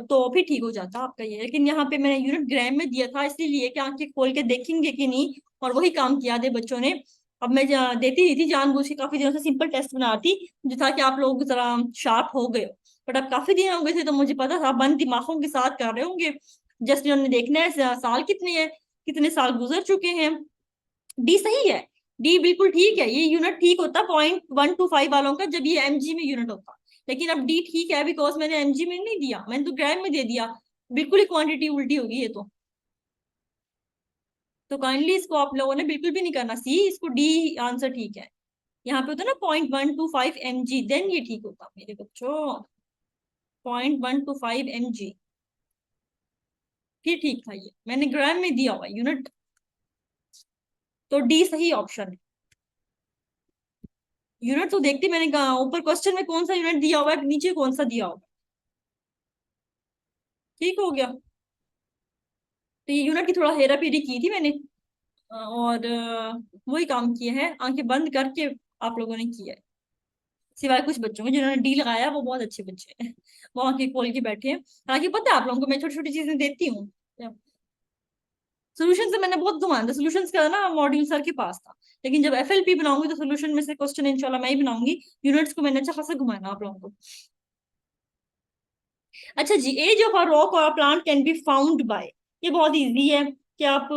तो फिर ठीक हो जाता आपका ये। लेकिन यहाँ पे मैंने यूनिट ग्राम में दिया था, इसलिए कि आंखें खोल के देखेंगे कि नहीं, और वही काम किया दे बच्चों ने। अब मैं देती नहीं थी जानबूझ के, काफी दिनों से सिंपल टेस्ट बनाती जो था कि आप लोग जरा शार्प हो गए हो, बट अब काफी दिन हो गए थे तो मुझे पता था बंद दिमागों के साथ कर रहे होंगे, जस्ट इन्होंने देखना है साल कितने हैं, कितने साल गुजर चुके हैं। डी सही है, डी बिल्कुल ठीक है, ये यूनिट ठीक होता 0.125 वालों का जब ये mg में यूनिट होता। लेकिन अब डी ठीक है बिकॉज मैंने mg में नहीं दिया, मैंने तो ग्राम में दे दिया, बिल्कुल ही क्वांटिटी उल्टी होगी ये तो काइंडली इसको आप लोगों ने बिल्कुल भी नहीं करना सी, इसको डी आंसर ठीक है। यहाँ पे होता है ना 0.125 mg, देन ये ठीक होता मेरे बच्चों, 0.125 mg फिर ठीक था, ये मैंने ग्राम में दिया हुआ यूनिट, तो डी सही ऑप्शन है। यूनिट तो देखती मैंने कहा ऊपर क्वेश्चन में कौन सा यूनिट दिया हुआ है, नीचे कौन सा दिया हुआ है, ठीक हो गया। तो ये यूनिट की थोड़ा हेरा फेरी की थी मैंने, और वही काम किए हैं आंखें बंद करके आप लोगों ने किया है, सिवाय कुछ बच्चों के जिन्होंने डी लगाया वो बहुत अच्छे बच्चे हैं वो आंखें खोल के बैठे हैं। हालांकि पता है आप लोगों को मैं छोटी छोटी चीजें देती हूँ, सोल्यूशन से मैंने बहुत घुमाया था, सोल्यूशन का ना मॉड्यूल सर के पास था, लेकिन जब एफएलपी बनाऊंगी तो सोल्यूशन में से क्वेश्चन इंशाल्लाह मैं ही बनाऊंगी, यूनिट्स को मैंने अच्छा खासा घुमाना आप लोगों को। अच्छा जी, एज ऑफ अ रॉक और plant can be found by, ये बहुत इजी है कि आप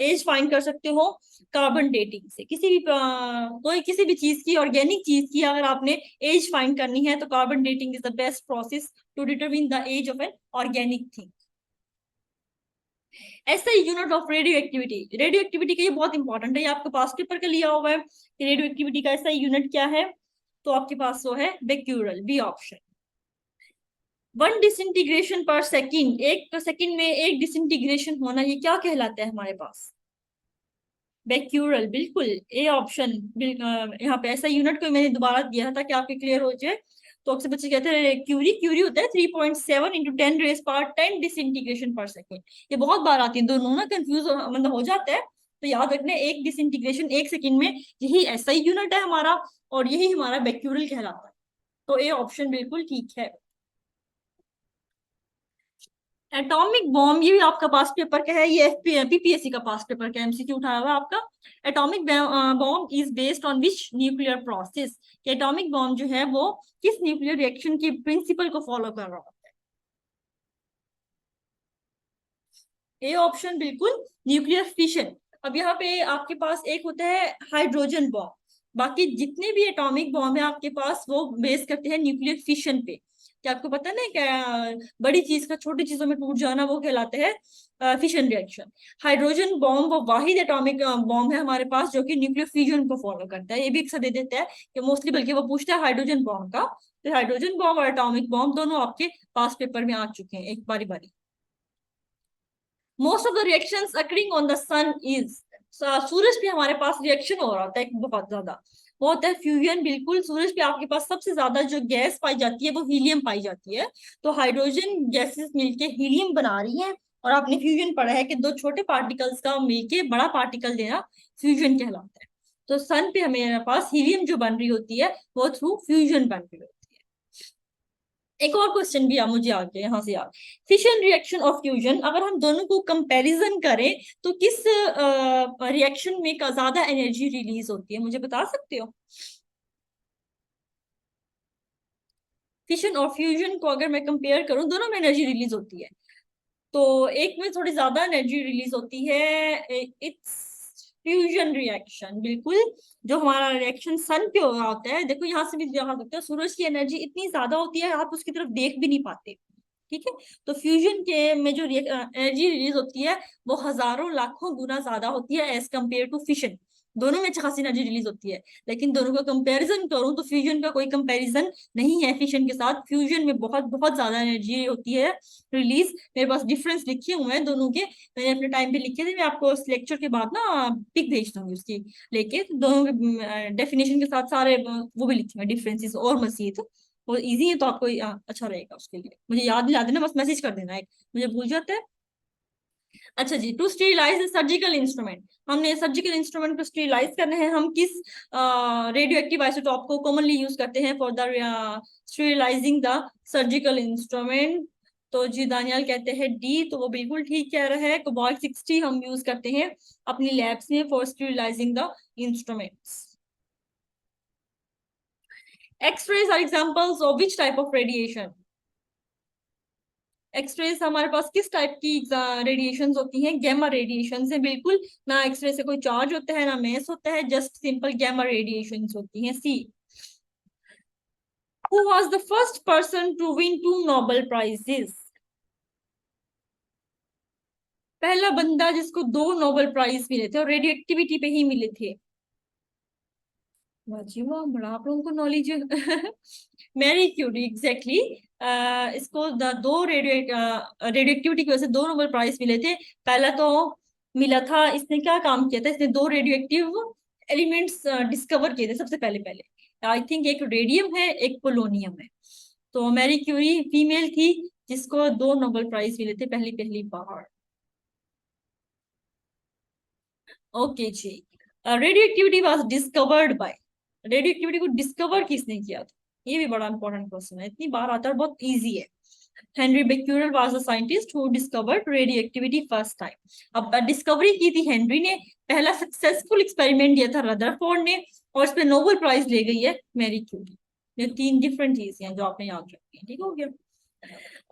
एज फाइंड कर सकते हो कार्बन डेटिंग से, किसी भी कोई किसी भी चीज की ऑर्गेनिक चीज की अगर आपने एज फाइंड करनी है तो carbon dating is the best process to determine the age of an organic thing. ऐसा unit of radioactivity, radioactivity का ये बहुत इंपॉर्टेंट है, ये आपके पास पेपर का लिया हुआ है कि रेडियो एक्टिविटी का ऐसा यूनिट क्या है, तो आपके पास वो है becquerel, B option. One disintegration per second, एक सेकंड में एक डिसइंटीग्रेशन होना, ये क्या कहलाता है हमारे पास? बेक्यूरल, बिल्कुल ए ऑप्शन। यहाँ पे ऐसा यूनिट को मैंने दोबारा दिया था कि आपके क्लियर हो जाए। तो अक्सर बच्चे कहते हैं क्यूरी, क्यूरी होता है 3.7 इंटू 10 रेस पावर 10 डिसइंटीग्रेशन पर सेकेंड। ये बहुत बार आती है, दोनों ना कंफ्यूज मतलब हो जाता है। तो याद रखना, एक डिसइंटीग्रेशन एक सेकंड में, यही ऐसा ही यूनिट है हमारा, और यही हमारा बेक्यूरल कहलाता है। तो ए ऑप्शन बिल्कुल ठीक है। एटॉमिक बॉम्ब, ये भी आपका पास पेपर का है, ये पीपीएससी का पास पेपर का एमसीक्यू उठाया हुआ है आपका। Atomic bomb is based on which nuclear process? Atomic bomb जो है वो किस न्यूक्लियर रिएक्शन की प्रिंसिपल को फॉलो कर रहा है? ए ऑप्शन बिल्कुल न्यूक्लियर फिशन। अब यहाँ पे आपके पास एक होता है हाइड्रोजन बॉम्ब, बाकी जितने भी एटॉमिक बॉम्ब है आपके पास वो बेस करते हैं न्यूक्लियर फिशन पे। क्या आपको पता ना क्या, बड़ी चीज का छोटी चीजों में टूट जाना वो कहलाते हैं फिशन रिएक्शन। हाइड्रोजन बॉम्ब वो वाहिद एटॉमिक बॉम्ब है हमारे पास जो कि न्यूक्लियर फिजन को फॉलो करता है। ये भी अक्सर दे देता है कि मोस्टली, बल्कि वो पूछता है हाइड्रोजन बॉम्ब का। तो हाइड्रोजन बॉम्ब और एटॉमिक बॉम्ब दोनों आपके पास पेपर में आ चुके हैं एक बारी बारी। Most of the reactions occurring on the sun is, सूरज पे हमारे पास रिएक्शन हो रहा होता है बहुत ज्यादा, वो होता है फ्यूजन। बिल्कुल, सूरज पे आपके पास सबसे ज्यादा जो गैस पाई जाती है वो हीलियम पाई जाती है। तो हाइड्रोजन गैसेस मिलके हीलियम बना रही है, और आपने फ्यूजन पढ़ा है कि दो छोटे पार्टिकल्स का मिलके बड़ा पार्टिकल देना फ्यूजन कहलाता है। तो सन पे हमारे पास हीलियम जो बन रही होती है वो थ्रू फ्यूजन बन रही होती है। एक और क्वेश्चन भी मुझे आ गया यहाँ से यार। फिशन रिएक्शन और फ्यूजन, अगर हम दोनों को कंपैरिजन करें तो किस रिएक्शन में का ज्यादा एनर्जी रिलीज होती है, मुझे बता सकते हो? फिशन और फ्यूजन को अगर मैं कंपेयर करूं, दोनों में एनर्जी रिलीज होती है। तो एक में थोड़ी ज्यादा एनर्जी रिलीज होती है, इट्स फ्यूजन रिएक्शन। बिल्कुल, जो हमारा रिएक्शन सन पे हो रहा होता है, देखो यहाँ से भी देखा सकते हो, सूरज की एनर्जी इतनी ज्यादा होती है आप उसकी तरफ देख भी नहीं पाते। ठीक है। तो फ्यूजन के में जो एनर्जी रिलीज होती है वो हजारों लाखों गुना ज्यादा होती है एज कम्पेयर टू फिशन। दोनों में अच्छी खासी एनर्जी रिलीज होती है, लेकिन दोनों का कंपैरिजन करूं तो फ्यूजन का कोई कंपैरिजन नहीं है फिशन के साथ। फ्यूजन में बहुत बहुत ज्यादा एनर्जी होती है रिलीज। मेरे पास डिफरेंस लिखे हुए हैं दोनों के, मैंने अपने टाइम पे लिखे थे, मैं आपको इस लेक्चर के बाद ना पिक भेज दूंगी उसकी लेके, तो दोनों के डेफिनेशन के साथ सारे वो भी लिखे हुए डिफरेंसेस और मजीद। वो इजी है तो आपको अच्छा रहेगा, उसके लिए मुझे याद दिला देना, बस मैसेज कर देना एक, मुझे भूल जाता है। अच्छा जी, टू स्टेरिलाइज सर्जिकल इंस्ट्रूमेंट, हमने सर्जिकल इंस्ट्रूमेंट को स्टेरिलाइज करना है, हम किस रेडियो एक्टिव आइसोटॉप को कॉमनली यूज करते हैं for the sterilising the surgical instrument? तो जी दानियाल कहते हैं डी, तो वो बिल्कुल ठीक कह रहा है, कोबाल्ट 60 हम यूज करते हैं अपनी लैब्स में for sterilising the instruments. X-rays are examples of which type of radiation? X-rays हमारे पास किस टाइप की रेडिएशन होती हैं? गैमा रेडिएशन से। बिल्कुल, ना एक्सरे से कोई चार्ज होता है ना मेस होता है, जस्ट सिंपल गैमा रेडिएशन होती हैं। See, who was the first person to win 2 Nobel prizes? पहला बंदा जिसको 2 नोबेल प्राइज मिले थे और रेडियो एक्टिविटी पे ही मिले थे। वाह जी वाह, बड़ा आप लोगों को नॉलेज है। Marie Curie, exactly. इसको दो रेडियो एक्टिविटी की वजह से 2 नोबेल प्राइज मिले थे। पहला तो मिला था, इसने क्या काम किया था, इसने 2 रेडियो एक्टिव एलिमेंट्स डिस्कवर किए थे सबसे पहले पहले। आई थिंक एक रेडियम है एक पोलोनियम है। तो मैरी क्यूरी फीमेल थी जिसको 2 नोबेल प्राइज मिले थे पहली पहली बार। ओके जी, radioactivity was discovered by, radioactivity को डिस्कवर किसने किया था? ये भी बड़ा इंपॉर्टेंट क्वेश्चन है, इतनी बार आता है, बहुत इजी है। Henry Becquerel was the scientist who discovered radio activity first time. अब डिस्कवरी की थी हेनरी ने, पहला सक्सेसफुल एक्सपेरिमेंट दिया था रदरफोर्ड ने, और इस पे नोबेल प्राइज ले गई है मैरी क्यूरी। ये 3 डिफरेंट चीजें हैं जो आपने याद रखनी है, ठीक हो गया?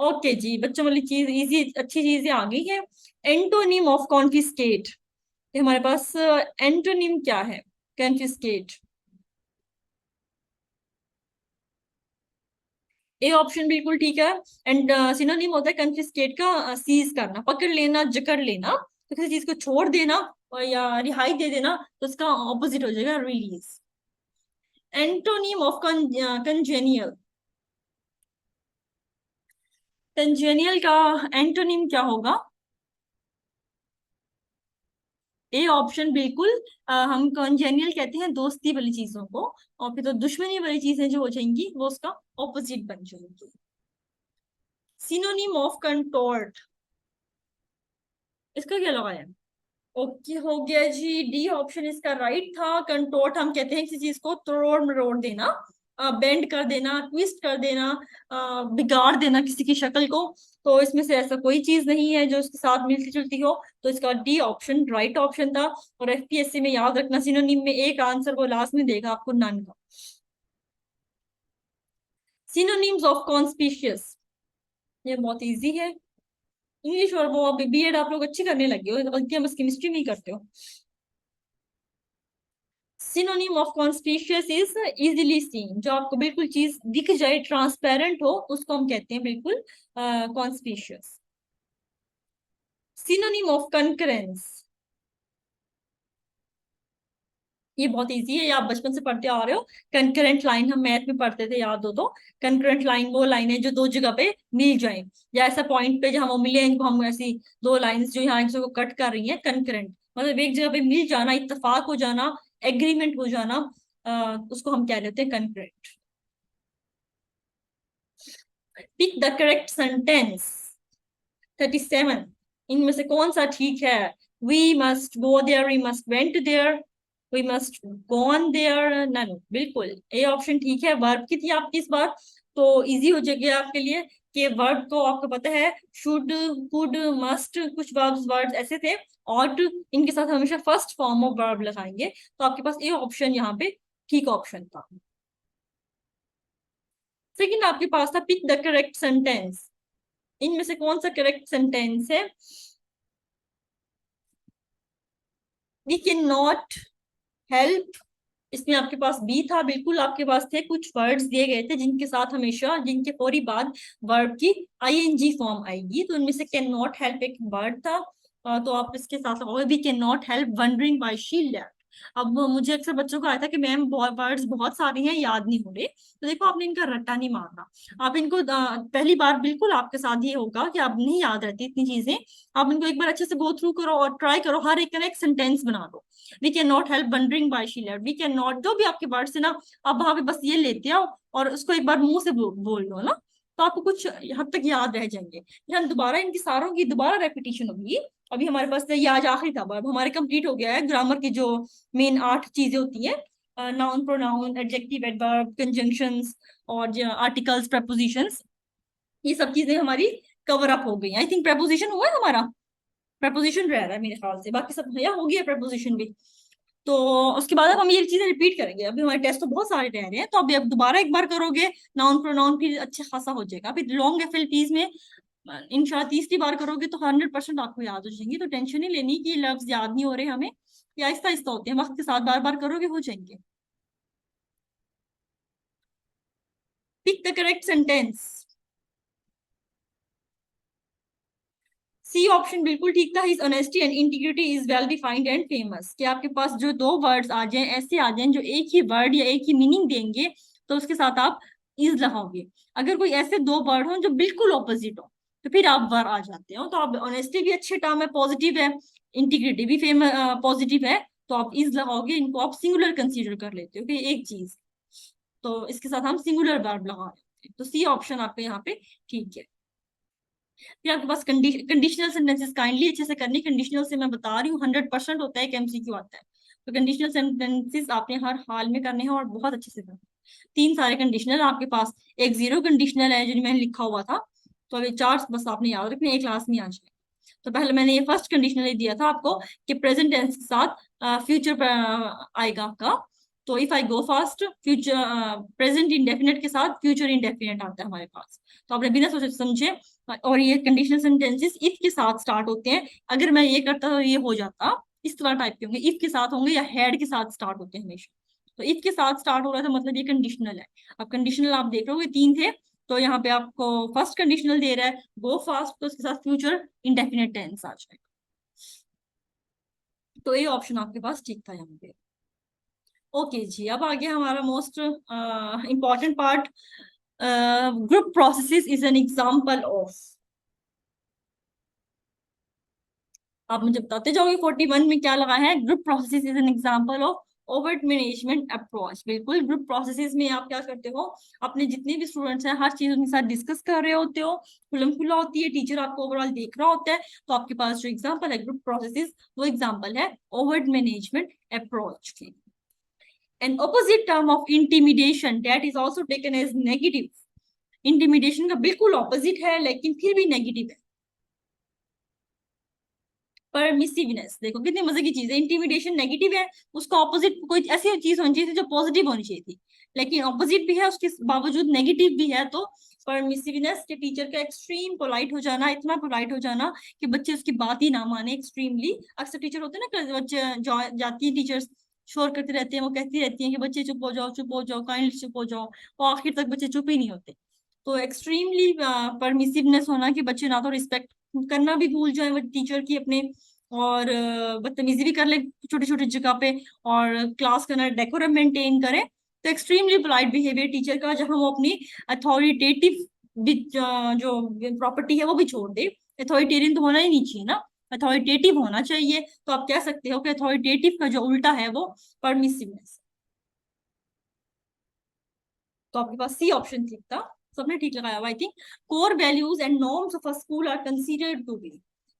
ओके जी, बच्चों वाली चीज इजी अच्छी चीजें आ गई है। एंटोनिम ऑफ कॉन्फिस्केट, ये हमारे पास एंटोनिम क्या है? कॉन्फिस्केट, ए ऑप्शन बिल्कुल ठीक है। एंड सिनोनिम होता है कॉन्फिस्केट का सीज करना, पकड़ लेना, जकड़ लेना, तो किसी चीज को छोड़ देना और या रिहाई दे देना, तो इसका ऑपोजिट हो जाएगा release. Antonym of congenial, congenial का एंटोनिम क्या होगा? ए ऑप्शन बिल्कुल। हम कॉन्जेनियल कहते हैं दोस्ती वाली चीजों को, और फिर तो दुश्मनी वाली चीजें जो हो जाएंगी वो उसका ऑपोजिट बन जाएंगी। सिनोनिम ऑफ कंटोर्ट, इसका क्या लगाया? ओके, हो गया जी, डी ऑप्शन इसका राइट था। कंटोर्ट हम कहते हैं किसी चीज को तोड़ मरोड़ देना, बेंड कर देना, ट्विस्ट कर देना, बिगाड़ देना किसी की शक्ल को। तो इसमें से ऐसा कोई चीज नहीं है जो उसके साथ मिलती जुलती हो, तो इसका डी ऑप्शन राइट ऑप्शन था। और एफपीएससी में याद रखना, सिनोनिम में एक आंसर वो लास्ट में देगा आपको, नन का। सिनोनिम्स ऑफ कॉन्स्पिशियस, ये बहुत इजी है। इंग्लिश और वो अभी बीएड आप लोग अच्छी करने लगे हो, गलतियां बस केमिस्ट्री में ही करते हो। Synonym of conspicuous is easily seen, जो आपको बिल्कुल चीज दिख जाए, ट्रांसपेरेंट हो, उसको हम कहते हैं बिल्कुल कॉन्स्पिशियस। सिनोनिम ऑफ कंकरेंस, ये बहुत इजी है, ये आप बचपन से पढ़ते आ रहे हो। कंकरेंट लाइन हम मैथ में पढ़ते थे, याद हो तो। कंकरेंट लाइन वो लाइन है जो दो जगह पे मिल जाए, या ऐसा पॉइंट पे जहां वो मिले, इनको हम ऐसी दो लाइंस जो यहाँ एक दूसरे को कट कर रही हैं, कंकरेंट मतलब एक जगह पे मिल जाना, इत्तेफाक हो जाना, एग्रीमेंट हो जाना, उसको हम क्या लेते हैं, concurrent. Pick the correct sentence. 37, इनमें से कौन सा ठीक है? We must go there, we must went there, we must gone there, none, बिल्कुल ए ऑप्शन ठीक है। वर्ब की थी आपकी इस बार, तो इजी हो जाएगा आपके लिए कि वर्ब को आपको पता है, शुड, कुड, मस्ट, कुछ वर्ब्स वर्ड्स ऐसे थे, ऑट, इनके साथ हमेशा फर्स्ट फॉर्म ऑफ वर्ब लगाएंगे, तो आपके पास ए ऑप्शन यहाँ पे ठीक ऑप्शन था। सेकंड आपके पास था पिक द करेक्ट सेंटेंस, इनमें से कौन सा करेक्ट सेंटेंस है? वी कैन नॉट हेल्प, इसमें आपके पास बी था, बिल्कुल आपके पास थे कुछ वर्ड्स दिए गए थे जिनके साथ हमेशा, जिनके फौरी बाद वर्ब की आईएनजी फॉर्म आएगी, तो इनमें से कैन नॉट हेल्प एक वर्ड था। तो आप इसके साथ we can not help wondering why she left. अब मुझे अक्सर बच्चों को आया था कि मैम वर्ड्स बहुत सारे हैं, याद नहीं हो रहे, तो देखो आपने इनका रट्टा नहीं मारना। आप इनको पहली बार बिल्कुल आपके साथ ये होगा कि आप नहीं याद रहती इतनी चीजें, आप इनको एक बार अच्छे से गो थ्रू करो और ट्राई करो, हर एक का एक सेंटेंस बना दो। We can not help wondering why she left, we can not, जो भी आपके वर्ड्स है ना, आप वहां पे बस ये लेते आओ और उसको एक बार मुंह से बोल लो ना, तो आपको कुछ हद तक याद रह जाएंगे। फिर हम दोबारा इनकी सारों की दोबारा रेपिटेशन होगी। अभी हमारे पास ये आज आखिरी था, अब हमारे कंप्लीट हो गया है ग्रामर की जो मेन 8 चीजें होती है, noun, pronoun, adjective, adverb, conjunctions और जो आर्टिकल्स, प्रपोजिशंस, ये सब चीजें हमारी कवर अप हो गई। आई थिंक प्रपोजिशन हुआ है हमारा, प्रपोजिशन रह रहा है मेरे ख्याल से, बाकी सब भैया हो गया प्रपोजिशन भी। तो उसके बाद अब हम ये चीजें रिपीट करेंगे, अभी हमारे टेस्ट तो बहुत सारे रह रहे हैं, तो अभी अब दोबारा एक बार करोगे नाउन प्रोनाउन, फिर अच्छा खासा हो जाएगा। फिर लॉन्ग एफएलपीज में इंशाल्लाह तीसरी बार करोगे तो 100% आपको याद हो जाएंगी, तो टेंशन नहीं लेनी कि ये लफ्ज याद नहीं हो रहे हमें, ये आहिस्ता आहिस्ता होते हैं, वक्त के साथ बार बार करोगे हो जाएंगे। Pick the correct sentence. C option बिल्कुल ठीक था, his honesty and integrity is well defined and famous, कि आपके पास जो दो वर्ड्स आ जाएं, ऐसे आ जाएं जो एक ही वर्ड या एक ही मीनिंग देंगे, तो उसके साथ आप इज लगाओगे। अगर कोई ऐसे दो वर्ड हो जो बिल्कुल ऑपोजिट हो, तो फिर आप वर आ जाते हो। तो आप ऑनेस्टी भी अच्छे टर्म है, पॉजिटिव है, इंटीग्रिटी भी फेम पॉजिटिव है, तो आप इज लगाओगे, इनको आप सिंगुलर कंसीडर कर लेते हो कि एक चीज, तो इसके साथ हम सिंगुलर वर्ब लगा लेते हैं, तो सी ऑप्शन आपके यहाँ पे ठीक है। फिर आपके पास कंडीशनल सेंटेंसेस काइंडली अच्छे से करनी, कंडीशनल से मैं बता रही हूँ 100% होता है कि एमसीक्यू आता है, तो कंडीशनल सेंटेंसेस आपने हर हाल में करने हैं और बहुत अच्छे से करने हैं। 3 सारे कंडीशनल आपके पास, एक जीरो कंडीशनल है जो मैंने लिखा हुआ था, तो अभी 4 बस आपने याद रखने, एक क्लास में आ जाए। तो पहले मैंने ये फर्स्ट कंडीशनल दिया था आपको कि प्रेजेंट टेंस के साथ फ्यूचर आएगा आपका, तो if I go fast, future present indefinite के साथ फ्यूचर इंडेफिनिट आता है हमारे पास, तो आपने बिना सोचे समझे। और ये कंडीशनल सेंटेंसेस इफ के साथ स्टार्ट होते हैं, अगर मैं ये करता तो ये हो जाता, इस तरह टाइप के होंगे, इफ के साथ होंगे या हैड के साथ स्टार्ट होते हैं हमेशा। तो इफ के साथ स्टार्ट हो रहा था मतलब ये कंडीशनल है। अब कंडीशनल आप देख रहे हो 3 थे, तो यहाँ पे आपको फर्स्ट कंडीशनल दे रहा है गो फास्ट, तो उसके साथ फ्यूचर इंडेफिनिट टेंस आ जाएगा, तो ये ऑप्शन आपके पास ठीक था यहाँ पे। ओके जी, अब आ गया हमारा most important part, group processes is an example of. आप मुझे बताते जाओगे 41 में क्या लगा है? Group processes is an example of overt management approach. बिल्कुल, ग्रुप प्रोसेसेस में आप क्या करते हो, अपने जितने भी स्टूडेंट्स हैं हर चीज उनके साथ डिस्कस कर रहे होते हो, खुलम खुला होती है, टीचर आपको ओवरऑल देख रहा होता है। तो आपके पास जो एग्जांपल है ग्रुप प्रोसेसेस, वो एग्जांपल है ओवर्ट मैनेजमेंट अप्रोच की। An opposite term of intimidation that is also taken as negative. Intimidation का बिल्कुल ऑपोजिट है लेकिन फिर भी नेगेटिव है। परमिसिवनेस, देखो कितनी मजे की चीज है। इंटिमिडेशन नेगेटिव है, उसका ऑपोजिट कोई ऐसी चीज होनी चाहिए थी जो पॉजिटिव होनी चाहिए थी, लेकिन ऑपोजिट भी है उसके बावजूद नेगेटिव भी है। तो परमिसिवनेस के टीचर का एक्सट्रीम पोलाइट हो जाना, इतना पोलाइट हो जाना कि बच्चे उसकी बात ही ना माने एक्सट्रीमली। अक्सर टीचर होते हैं ना, बच्चे जाती है टीचर्स शोर करते रहते हैं, वो कहती रहती हैं कि बच्चे चुप हो जाओ, चुप हो जाओ, काइंडली चुप हो जाओ, और आखिर तक बच्चे चुप ही नहीं होते। तो एक्सट्रीमली परमिसिवनेस होना कि बच्चे ना तो रिस्पेक्ट करना भी भूल जाए वो टीचर की अपने, और बदतमीजी भी कर ले छोटी छोटी जगह पे, और क्लास का ना डेकोरम मेंटेन करें। तो एक्सट्रीमली पोलाइट बिहेवियर टीचर का, जहां वो अपनी अथॉरिटेटिव जो प्रॉपर्टी है वो भी छोड़ दे। अथॉरिटेरियन तो होना ही नहीं चाहिए ना, अथॉरिटेटिव होना चाहिए। तो आप कह सकते हो कि अथॉरिटेटिव का जो उल्टा है वो परमिसिवनेस। तो आपके पास सी ऑप्शन ठीक था, सबने ठीक लगाया हुआ I think. Core values and norms of a school are considered to be,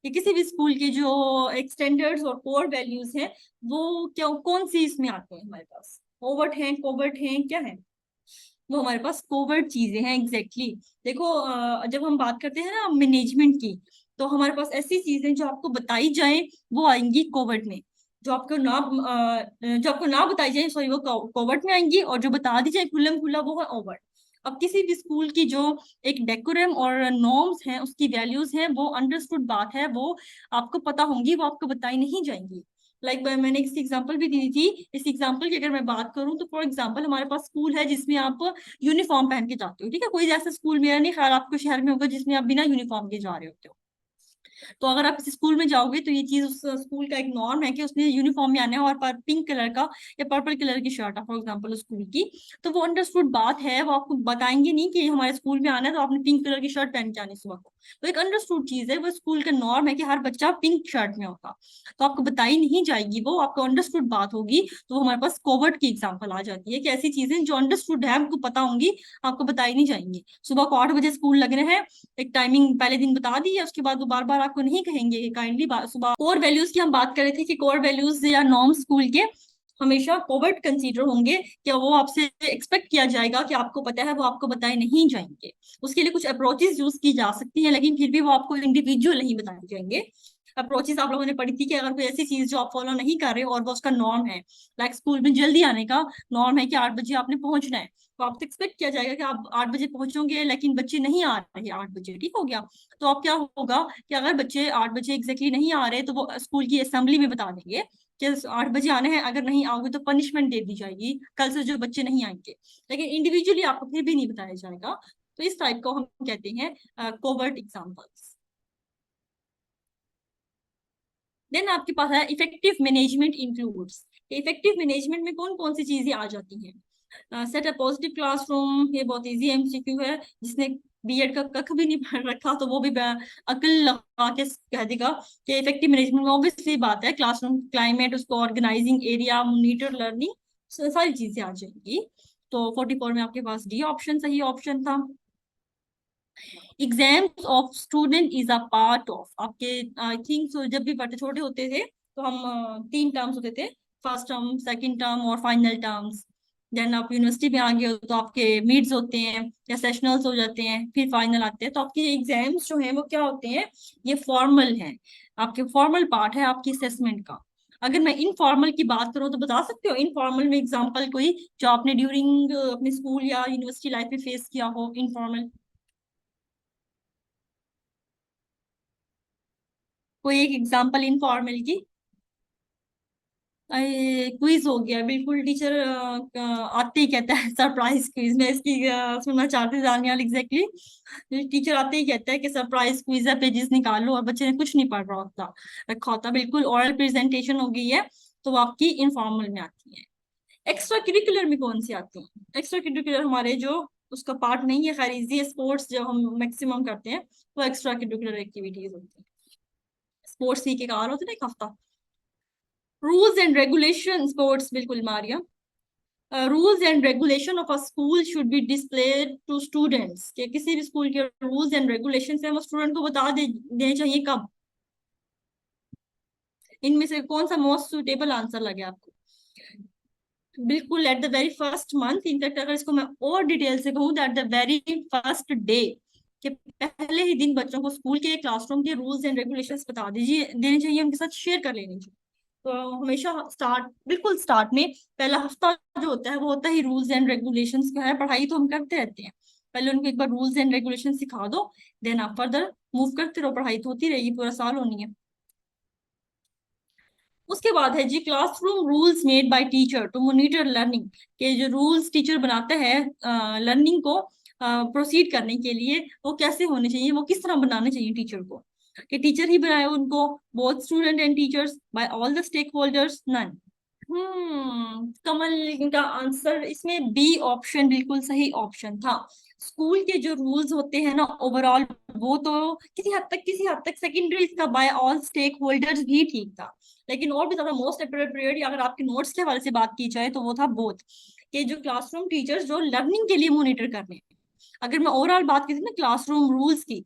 कि किसी भी स्कूल के जो एक स्टैंडर्ड्स और कोर वैल्यूज हैं वो क्या, कौन सी इसमें आते हैं हमारे पास? ओवर्ट हैं, कोवर्ट हैं, क्या है? वो हमारे पास कोवर्ट चीजें हैं, एग्जैक्टली देखो जब हम बात करते हैं ना मैनेजमेंट की, तो हमारे पास ऐसी चीजें जो आपको बताई जाए वो आएंगी कोवर्ट में। जो आपको ना बताई जाए, सॉरी, वो कोवर्ट में आएंगी, और जो बता दी जाए खुल्लम खुल्ला वो है ओवर्ट। अब किसी भी स्कूल की जो एक डेकोरम और नॉर्म्स हैं, उसकी वैल्यूज हैं, वो अंडरस्टूड बात है, वो आपको पता होंगी, वो आपको बताई नहीं जाएंगी। मैंने इसकी एग्जांपल भी दी थी। इस एग्जांपल की अगर मैं बात करूं तो फॉर एग्जांपल हमारे पास स्कूल है जिसमें आप यूनिफॉर्म पहन के जाते हो, ठीक है? कोई ऐसा स्कूल मेरा नहीं ख्याल आपको शहर में होगा जिसमें आप बिना यूनिफॉर्म के जा रहे होते हो। तो अगर आप किसी स्कूल में जाओगे तो ये चीज उस स्कूल का एक नॉर्म है कि उसने यूनिफॉर्म में आना है, और पर पिंक कलर का या पर्पल कलर की शर्ट है फॉर एग्जाम्पल स्कूल की। तो वो अंडरस्टूड बात है, वो आपको बताएंगे नहीं कि हमारे स्कूल में आना है तो आपने पिंक कलर की शर्ट पहन के आनी सुबह को। वो एक अंडरस्टूड चीज है, वो स्कूल का नॉर्म है कि हर बच्चा पिंक शर्ट में होगा। तो आपको बताई नहीं जाएगी, वो आपको अंडरस्टूड बात होगी। तो वो हमारे पास कोवर्ट की एग्जाम्पल आ जाती है कि ऐसी चीजें जो अंडरस्टूड है आपको पता होंगी, आपको बताई नहीं जाएंगी। सुबह को 8 बजे स्कूल लग रहे हैं, एक टाइमिंग पहले दिन बता दी है, उसके बाद वो बार बार आपको नहीं कहेंगे कि काइंडली सुबह। कोर वैल्यूज की हम बात कर रहे थे कि कोर वैल्यूज या नॉर्म स्कूल के हमेशा कोवर्ट कंसीडर होंगे, क्या वो आपसे एक्सपेक्ट किया जाएगा कि आपको पता है, वो आपको बताए नहीं जाएंगे। उसके लिए कुछ अप्रोचेस यूज की जा सकती हैं, लेकिन फिर भी वो आपको इंडिविजुअल नहीं बताए जाएंगे। अप्रोचेस आप लोगों ने पढ़ी थी कि अगर कोई ऐसी चीज जो आप फॉलो नहीं कर रहे हो और वो उसका नॉर्म है, लाइक स्कूल में जल्दी आने का नॉर्म है कि 8 बजे आपने पहुंचना है, तो आपसे एक्सपेक्ट किया जाएगा कि आप 8 बजे पहुंचोगे, लेकिन बच्चे नहीं आ रहे 8 बजे, ठीक हो गया? तो अब क्या होगा कि अगर बच्चे 8 बजे एग्जैक्टली नहीं आ रहे तो वो स्कूल की असेंबली में बता देंगे कि 8 बजे आने हैं, अगर नहीं आओगे तो पनिशमेंट दे दी जाएगी, कल से जो बच्चे नहीं आएंगे। लेकिन इंडिविजुअली आपको फिर भी नहीं बताया जाएगा। तो इस टाइप को हम कहते हैं कोवर्ट एग्जाम्पल्स। देन आपके पास है effective management includes. Effective management में कौन कौन सी चीजें आ जाती हैं? सेट अ पॉजिटिव क्लासरूम, ये बहुत इजी एमसीक्यू है। जिसने बीएड का कख भी नहीं पढ़ रखा तो वो भी अकल लगा के कह देगा कि इफेक्टिव मैनेजमेंट में ऑब्वियसली बात है क्लासरूम क्लाइमेट, उसको ऑर्गेनाइजिंग एरिया, मॉनिटर लर्निंग, सारी चीजें आ जाएंगी। तो 44 में आपके पास डी ऑप्शन सही ऑप्शन था। Exams of student is a part of आपके, आई थिंक सो, जब भी बच्चे छोटे होते थे तो हम 3 टर्म्स होते थे, फर्स्ट टर्म, सेकंड टर्म और फाइनल टर्म्स। देन आप यूनिवर्सिटी में आ गए हो तो आपके मिड्स होते हैं या सेशनल्स हो जाते हैं, फिर फाइनल आते हैं। तो आपके एग्जाम्स जो हैं वो क्या होते हैं? ये फॉर्मल हैं, आपके फॉर्मल पार्ट है आपकी असेसमेंट का। अगर मैं इनफॉर्मल की बात करूं तो बता सकते हो इनफॉर्मल में एग्जांपल कोई जो आपने ड्यूरिंग अपने स्कूल या यूनिवर्सिटी लाइफ में फेस किया हो इनफॉर्मल? कोई एक एग्जांपल इनफॉर्मल की। क्विज हो गया, बिल्कुल टीचर आते ही कहता है सरप्राइज क्विज। मैं इसकी सुनना चाहती जानिए एग्जैक्टली। टीचर आते ही कहता है कि सरप्राइज क्विज है, पेजेस निकालो, और बच्चे ने कुछ नहीं पढ़ रहा होता, रखा होता, बिल्कुल ओरल प्रेजेंटेशन हो गई है। तो वो आपकी इनफॉर्मल में आती है। एक्स्ट्रा करिकुलर में कौन सी आती है? एक्स्ट्रा करिकुलर हमारे जो उसका पार्ट नहीं है, खैर इजी है। स्पोर्ट्स जो हम मैक्सिमम करते हैं वो एक्स्ट्रा करिकुलर एक्टिविटीज होती है। स्पोर्ट्स सी के कहा होता है ना एक हफ्ता। रूल्स एंड रेगुलेशन स्पोर्ट्स, बिल्कुल Maria. Rules and regulation of a school should be displayed to students, कि किसी भी स्कूल के रूल्स एंड रेगुलेशन है वो स्टूडेंट को बता देने चाहिए। कब? इनमें से कौन सा मोस्ट सुटेबल आंसर लगे आपको? बिल्कुल at the very first month. In fact अगर इसको मैं और डिटेल से कहूँ, at the very first day, कि पहले ही दिन बच्चों को स्कूल के क्लासरूम के रूल्स एंड रेगुलेशंस बता दीजिए देने चाहिए, उनके साथ शेयर कर लेनी चाहिए। तो हमेशा स्टार्ट, बिल्कुल स्टार्ट में पहला हफ्ता जो होता है वो होता है रूल्स एंड रेगुलेशंस का है। पढ़ाई तो हम करते रहते हैं, पहले उनको एक बार रूल्स एंड रेगुलेशन सिखा दो, देन आप फर्दर मूव करते रहो, पढ़ाई तो होती रहेगी, पूरा साल होनी है। उसके बाद है जी classroom rules made by teacher to monitor learning, के जो रूल्स टीचर बनाते हैं लर्निंग को प्रोसीड करने के लिए, वो कैसे होने चाहिए, वो किस तरह बनाने चाहिए टीचर को, कि टीचर ही बनाए उनको, both student and teachers, by all the stakeholders, none. Kamal का आंसर इसमें बी ऑप्शन बिल्कुल सही ऑप्शन था। स्कूल के जो रूल्स होते हैं ना ओवरऑल, वो तो किसी हद तक सेकेंडरी, इसका बाय ऑल स्टेक होल्डर्स भी ठीक था। लेकिन और भी ज्यादा मोस्ट अप्रोप्रिएट, अगर आपके नोट्स के हवाले से बात की जाए, तो वो था बोथ, के जो क्लासरूम टीचर्स जो लर्निंग के लिए मॉनिटर कर रहे हैं। अगर मैं ओवरऑल बात की थी ना क्लासरूम रूल्स की,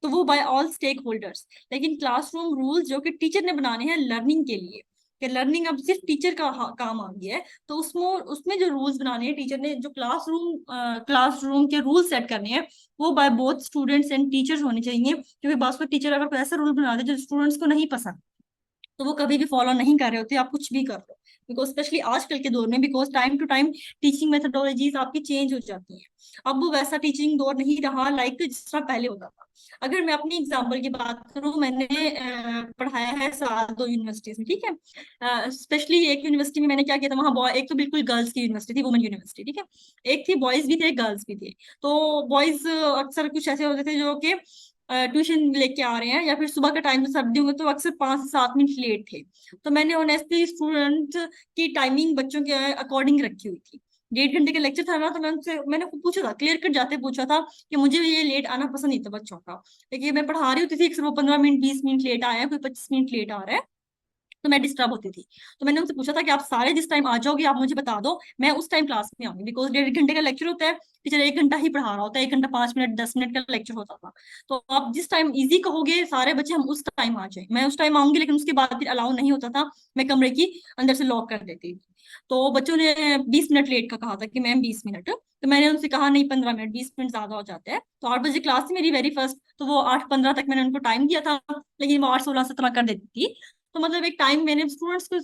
तो वो बाय ऑल स्टेक होल्डर्स। लेकिन क्लासरूम रूल्स जो कि टीचर ने बनाने हैं लर्निंग के लिए, कि लर्निंग अब सिर्फ टीचर का काम आ गया है, तो उसमें उसमें जो रूल्स बनाने हैं टीचर ने, जो क्लासरूम के रूल सेट करने हैं, वो by both students and teachers होने चाहिए। क्योंकि बात को टीचर अगर कोई ऐसा रूल बना दे जो स्टूडेंट्स को नहीं पसंद, तो वो कभी भी फॉलो नहीं कर रहे होते, आप कुछ भी कर लो। बिकॉज स्पेशली आजकल के दौर में, because time to time teaching methodologies आपकी चेंज हो जाती हैं। अब वो वैसा टीचिंग दौर नहीं रहा लाइक जिस तरह पहले होता था। अगर मैं अपनी एग्जांपल की बात करूं, मैंने पढ़ाया है साल दो यूनिवर्सिटीज में, ठीक है। स्पेशली एक यूनिवर्सिटी में मैंने क्या किया था, वहाँ बॉय, एक तो बिल्कुल गर्ल्स की यूनिवर्सिटी थी, वुमेन यूनिवर्सिटी, ठीक है। एक थी बॉयज भी थे गर्ल्स भी थे। तो बॉयज अक्सर कुछ ऐसे होते थे जो कि ट्यूशन लेके आ रहे हैं, या फिर सुबह का टाइम में सर्दियों में तो अक्सर 5 से 7 मिनट लेट थे। तो मैंने ऑनेस्टली स्टूडेंट की टाइमिंग बच्चों के अकॉर्डिंग रखी हुई थी। 1.5 घंटे का लेक्चर था ना, तो मैंने पूछा था, क्लियर कट जाते पूछा था कि मुझे ये लेट आना पसंद नहीं था बच्चों का। लेकिन मैं पढ़ा रही होती थी, अक्सर वो 15 मिनट 20 मिनट लेट आया है, कोई 25 मिनट लेट आ रहा है, तो मैं डिस्टर्ब होती थी। तो मैंने उनसे पूछा था कि आप सारे जिस टाइम आ जाओगे आप मुझे बता दो, मैं उस टाइम क्लास में आऊंगी। बिकॉज 1.5 घंटे का लेक्चर होता है, टीचर 1 घंटा ही पढ़ा रहा होता है, 1 घंटा 5 मिनट 10 मिनट का लेक्चर होता था। तो आप जिस टाइम इजी कहोगे सारे बच्चे, हम उस टाइम आ जाए, मैं उस टाइम आऊंगी। लेकिन उसके बाद फिर अलाउ नहीं होता था, मैं कमरे की अंदर से लॉक कर देती थी। तो बच्चों ने 20 मिनट लेट का कहा था कि मैम 20 मिनट, तो मैंने उनसे कहा नहीं 15 मिनट, 20 मिनट ज्यादा हो जाते हैं। तो 8 बजे क्लास थी मेरी वेरी फर्स्ट, तो वो 8:15 तक मैंने उनको टाइम दिया था, लेकिन वो 8:16 17 कर देती थी। तो मतलब एक टाइम मैंने स्टूडेंट्स को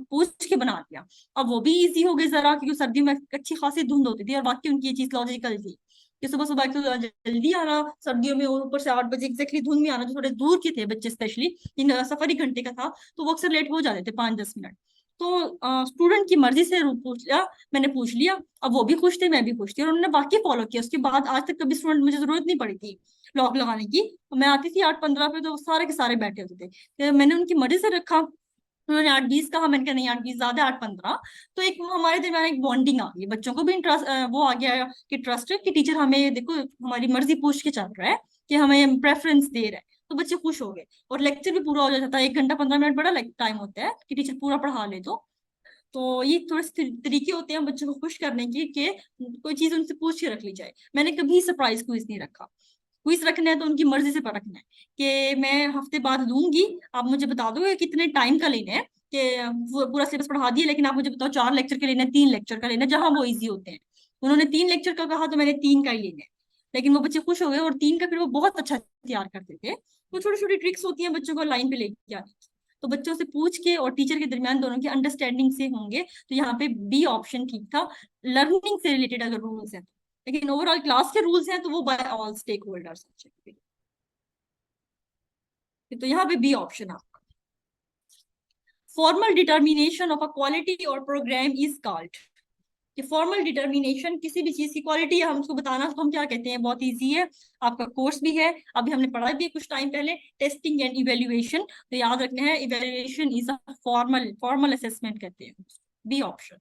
पूछ के बना दिया। अब वो भी इजी हो गई जरा, क्योंकि सर्दियों में अच्छी खासी धुंध होती थी, और बाकी उनकी ये चीज लॉजिकल थी कि सुबह सुबह तो जल्दी आना सर्दियों में, और ऊपर से 8 बजे एग्जैक्टली धुंध में आना, जो थोड़े दूर के थे बच्चे स्पेशली, जिनका सफर ही घंटे का था, तो वो अक्सर लेट हो जाते थे 5-10 मिनट। तो स्टूडेंट की मर्जी से पूछ लिया, मैंने पूछ लिया। अब वो भी खुश थे, मैं भी खुश थी, और उन्होंने बाकी फॉलो किया। उसके बाद आज तक कभी स्टूडेंट मुझे जरूरत नहीं पड़ी थी लॉक लगाने की। मैं आती थी 8:15 पे, तो सारे के सारे बैठे होते थे। तो मैंने उनकी मर्जी से रखा। उन्होंने 8:20 कहा, मैंने कहा नहीं 8:20 ज्यादा, 8:15। तो एक हमारे दरमियान एक बॉन्डिंग आ गई, बच्चों को भी इंटरेस्ट वो आ गया कि ट्रस्ट कि टीचर हमें देखो हमारी मर्जी पूछ के चल रहा है, कि हमें प्रेफरेंस दे रहा है। तो बच्चे खुश हो गए, और लेक्चर भी पूरा हो जाता था। 1 घंटा 15 मिनट बड़ा टाइम होता है कि टीचर पूरा पढ़ा ले। तो ये थोड़े से तरीके होते हैं बच्चों को खुश करने के, कि कोई चीज उनसे पूछ के रख ली जाए। मैंने कभी सरप्राइज क्विज नहीं रखा। क्विज रखना है तो उनकी मर्जी से पर रखना है, कि मैं हफ्ते बाद लूंगी, आप मुझे बता दो कि कितने टाइम का लेना है, कि वो पूरा सिलेबस पढ़ा दिया, लेकिन आप मुझे बताओ 4 लेक्चर का लेना है, 3 लेक्चर का लेना है, जहां वो इजी होते हैं। उन्होंने 3 लेक्चर का कहा, तो मैंने 3 का ही लेना है। लेकिन वो बच्चे खुश हो गए, और 3 का फिर वो बहुत अच्छा तैयार करते थे। तो छोटी छोटी ट्रिक्स होती हैं बच्चों को लाइन पे लेके आने की। तो बच्चों से पूछ के और टीचर के दरमियान दोनों की अंडरस्टैंडिंग से होंगे, तो यहाँ पे बी ऑप्शन ठीक था। लर्निंग से रिलेटेड अगर रूल्स हैं, लेकिन ओवरऑल क्लास के रूल्स हैं, तो वो बाय ऑल स्टेक होल्डर्स। तो यहाँ पे बी ऑप्शन आपका। Formal determination of a quality और प्रोग्राम इज कॉल्ड, कि फॉर्मल डिटर्मिनेशन किसी भी चीज की क्वालिटी है, हम उसको बताना तो हम क्या कहते हैं, बहुत इजी है। आपका कोर्स भी है, अभी हमने पढ़ा भी है कुछ टाइम पहले, टेस्टिंग एंड इवेल्युएशन। तो याद रखना है, evaluation is a formal formal assessment कहते हैं। B option.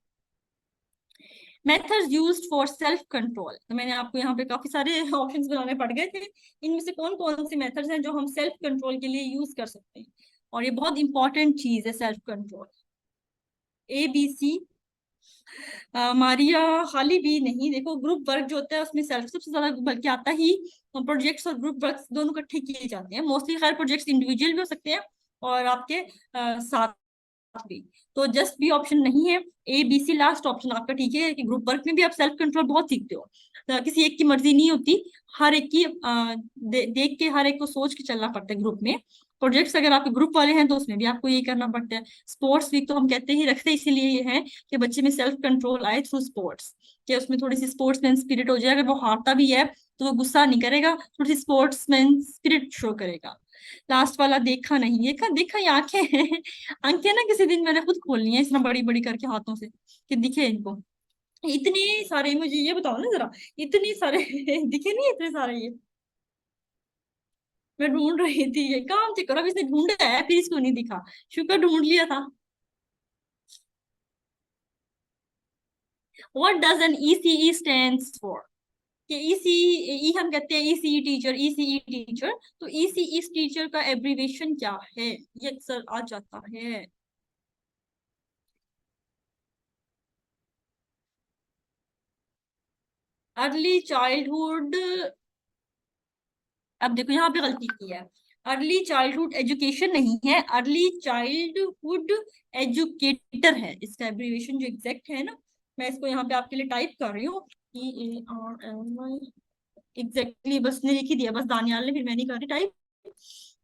Methods used for self control, तो मैंने आपको यहाँ पे काफी सारे ऑप्शंस बनाने पड़ गए थे। इनमें से कौन कौन से मेथड्स हैं जो हम सेल्फ कंट्रोल के लिए यूज कर सकते हैं, और ये बहुत इंपॉर्टेंट चीज है सेल्फ कंट्रोल। ABC, मारिया, खाली भी नहीं। देखो ग्रुप वर्क जो होता है उसमें सेल्फ सबसे ज्यादा बल्कि आता ही, प्रोजेक्ट्स और ग्रुप वर्क दोनों इकट्ठे किए जाते हैं मोस्टली। खैर प्रोजेक्ट्स इंडिविजुअल भी हो सकते हैं और आपके साथ भी। तो जस्ट बी ऑप्शन नहीं है, ABC लास्ट ऑप्शन आपका ठीक है कि ग्रुप वर्क में भी आप सेल्फ कंट्रोल बहुत सीखते हो। तो किसी एक की मर्जी नहीं होती, हर एक की देख के हर एक को सोच के चलना पड़ता है ग्रुप में। प्रोजेक्ट्स अगर आपके ग्रुप वाले हैं तो उसमें भी आपको यही करना पड़ता है। स्पोर्ट्स वीक तो हम कहते ही रखते इसीलिए ये है कि बच्चे में सेल्फ कंट्रोल आए थ्रू स्पोर्ट्स, कि उसमें थोड़ी सी स्पोर्ट्समैन स्पिरिट हो जाए। अगर वो हारता भी है तो वो गुस्सा नहीं करेगा, थोड़ी सी स्पोर्ट्समैन स्पिरिट शो करेगा। लास्ट वाला देखा नहीं, देखा देखा ये आंखें हैं। आंखें ना किसी दिन मैंने खुद खोलनी है इतना बड़ी बड़ी करके हाथों से कि दिखे इनको। इतने सारे, मुझे ये बताओ ना जरा, इतने सारे दिखे नहीं इतने सारे ये। मैं ढूंढ रही थी, ये काम चेक करो, अभी इसने ढूंढा है फिर इसको नहीं दिखा, शुक्र ढूंढ लिया था। What does N ECE stands for? कि ECE हम कहते हैं ECE टीचर, ECE टीचर, तो ECE टीचर का एब्रीवेशन क्या है? ये अक्सर आ जाता है। अर्ली चाइल्डहुड, अब देखो यहाँ पे गलती की है। अर्ली चाइल्डहुड एजुकेशन नहीं है, अर्ली चाइल्डहुड एजुकेटर है इसका एब्रीविएशन जो एग्जैक्ट है ना। मैं इसको यहाँ पे आपके लिए टाइप कर रही हूँ, EARLY, एग्जैक्टली बस ने लिख ही दिया, बस दानियाल ने, फिर मैं नहीं कर रही टाइप।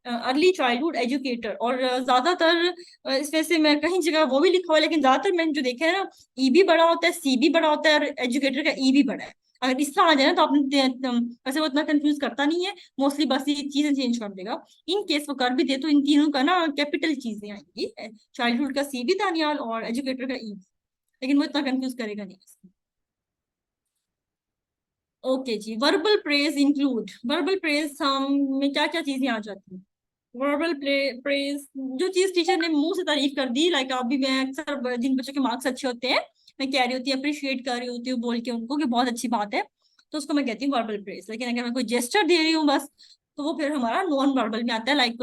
Early childhood educator. और ज्यादातर इस वजह से मैं कहीं जगह वो भी लिखा हुआ है, लेकिन ज्यादातर मैंने जो देखा है ना, ई भी बड़ा होता है, सी भी बड़ा होता है, और एजुकेटर का ई भी बड़ा है। अगर इसका आ जाए ना तो आपने वैसे वो इतना कंफ्यूज करता नहीं है, मोस्टली बस ये चीजें चेंज कर देगा। इन केस वो कर भी दे तो इन तीनों का ना कैपिटल चीजें आएंगी, चाइल्डहुड का सी भी दानियाल और एजुकेटर का ई, लेकिन वो इतना कंफ्यूज करेगा नहीं। ओके जी, verbal praise include, verbal praise हम में क्या क्या चीजें आ जाती हैं? वर्बल प्रेज, जो चीज टीचर ने मुंह से तारीफ कर दी, लाइक अभी मैं अक्सर जिन बच्चों के मार्क्स अच्छे होते हैं मैं कह रही होती हूँ, अप्रिशिएट कर रही होती हूँ बोल के उनको कि बहुत अच्छी बात है, तो उसको मैं कहती हूँ वर्बल प्रेज। लेकिन अगर मैं कोई जेस्चर दे रही हूँ बस, तो वो फिर हमारा नॉन वर्बल में आता है, लाइक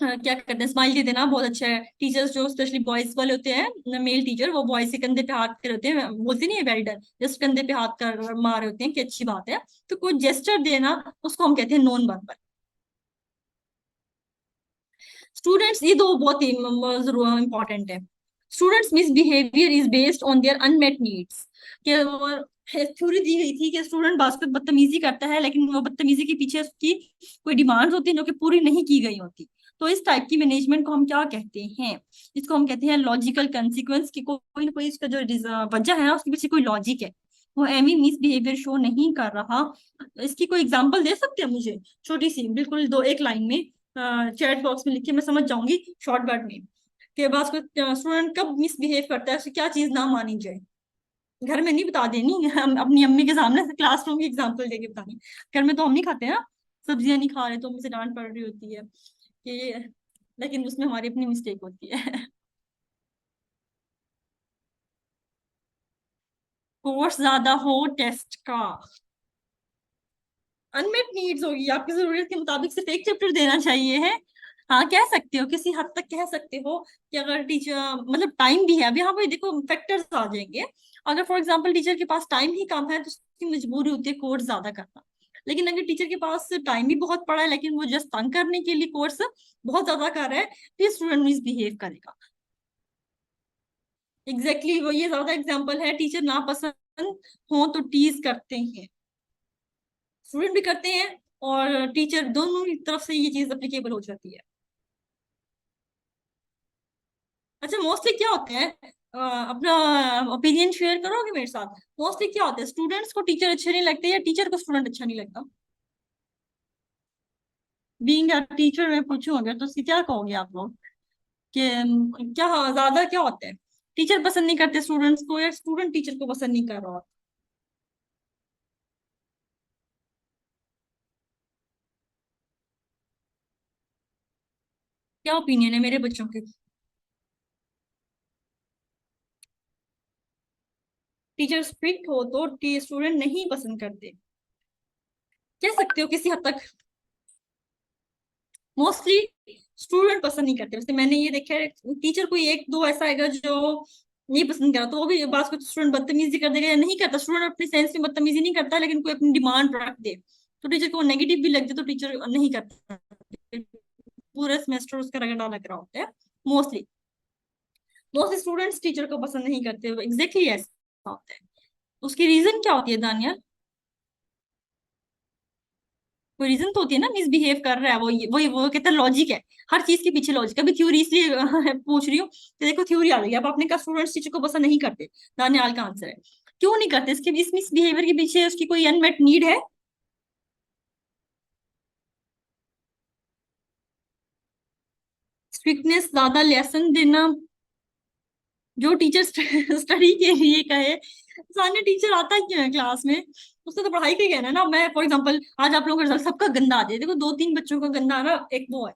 क्या करते हैं, स्माइल दे देना बहुत अच्छा है। टीचर्स जो स्पेशली बॉयज वाले होते हैं, मेल टीचर, वो बॉयज के कंधे पे हाथ कर होते हैं, बोलते नहीं है वेल डन, जस्ट कंधे पे हाथ कर मारे होते हैं कि अच्छी बात है। तो कोई जेस्चर देना उसको हम कहते हैं नॉन वर्बल। स्टूडेंट्स, ये दो बहुत ही जरूर इंपॉर्टेंट है। Students misbehaviour is based on their unmet needs. Theory दी गई थी कि स्टूडेंट वास्तव में बदतमीजी करता है, लेकिन वो बदतमीजी के पीछे उसकी कोई डिमांड्स होती है जो कि पूरी नहीं की गई होती। तो इस टाइप की मैनेजमेंट को हम क्या कहते हैं? इसको हम कहते हैं लॉजिकल कंसिक्वेंस, की कोई ना कोई इसका जो वजह है ना उसके पीछे कोई लॉजिक है, वो एमी मिसबिहेवियर शो नहीं कर रहा। इसकी कोई एग्जांपल दे सकते हैं मुझे, छोटी सी बिल्कुल दो एक लाइन में, चैट बॉक्स में लिखिए, मैं समझ जाऊंगी शॉर्ट वर्ड में। के बाद स्टूडेंट कब मिसबिहेव करता है, उसकी क्या चीज ना मानी जाए? घर में नहीं बता देनी, हम अपनी अम्मी के सामने से क्लासरूम की एग्जांपल देके बतानी। घर में तो हम नहीं खाते ना, सब्जियां नहीं खा रहे तो मुझे डांट पड़ रही होती है कि, लेकिन उसमें हमारी अपनी मिस्टेक होती है। कोर्स ज्यादा हो टेस्ट का, अनमेट नीड्स होगी, आपकी जरूरत के मुताबिक सिर्फ एक चैप्टर देना चाहिए है। हाँ कह सकते हो, किसी हद तक कह सकते हो कि अगर टीचर, मतलब टाइम भी है, अब यहाँ पे देखो फैक्टर्स आ जाएंगे। अगर फॉर एग्जांपल टीचर के पास टाइम ही कम है तो उसकी मजबूरी होती है कोर्स ज्यादा करना। लेकिन अगर टीचर के पास टाइम भी बहुत पड़ा है लेकिन वो जस्ट तंग करने के लिए कोर्स बहुत ज्यादा कर रहा है, फिर स्टूडेंट मिसबिहेव करेगा। एग्जैक्टली वो ये ज्यादा एग्जाम्पल है, टीचर ना पसंद हो तो टीज करते हैं, स्टूडेंट भी करते हैं और टीचर, दोनों ही तरफ से ये चीज अप्लीकेबल हो जाती है। अच्छा मोस्टली क्या होता है, अपना ओपिनियन शेयर करोगे मेरे साथ? मोस्टली क्या होता है, स्टूडेंट्स को टीचर अच्छे नहीं लगते या टीचर को स्टूडेंट अच्छा नहीं लगता? बीइंग अ टीचर मैं पूछूं अगर तो उसकी क्या कहोगे आप लोग कि क्या, हाँ, ज्यादा क्या होता है, टीचर पसंद नहीं करते स्टूडेंट्स को या स्टूडेंट टीचर को पसंद नहीं कर रहा? क्या ओपिनियन है मेरे बच्चों के? टीचर स्ट्रिक्ट हो तो स्टूडेंट नहीं पसंद करते, कह सकते हो किसी हद तक। मोस्टली स्टूडेंट पसंद नहीं करते, वैसे मैंने ये देखा है। टीचर कोई एक दो ऐसा आएगा जो नहीं पसंद करा, तो वो भी बात को स्टूडेंट बदतमीजी कर देगा या नहीं करता, स्टूडेंट अपनी सेंस में बदतमीजी नहीं करता, लेकिन कोई अपनी डिमांड रख दे तो टीचर को नेगेटिव भी लग जाए तो टीचर नहीं करता, पूरा सेमेस्टर उसका रगड़ा लग रहा होता है। मोस्टली मोस्टली स्टूडेंट्स टीचर को पसंद नहीं करते, एग्जैक्टली ऐसा होता है। उसकी रीजन क्या होती है दानिया? कोई रीजन तो होती है ना, मिसबिहेव कर रहा है वो, वही वो कहता है लॉजिक है, हर चीज के पीछे लॉजिक। अभी थ्योरी इसलिए पूछ रही हूँ कि देखो थ्योरी आ गई, अब आपने कहा स्टूडेंट्स टीचर को पसंद नहीं करते, दानियाल का आंसर है क्यों नहीं करते, इसके इस मिसबिहेवियर के पीछे उसकी कोई अनमेट नीड है? स्ट्रिक्टनेस, ज्यादा लेसन देना, जो टीचर स्टडी के लिए कहे। सामने टीचर आता क्यों है क्लास में? उसने तो पढ़ाई का ही कहना है ना। मैं फॉर एग्जाम्पल आज आप लोगों का रिजल्ट सबका गंदा आ जाए, देखो दो तीन बच्चों का गंदा आ रहा, एक वो है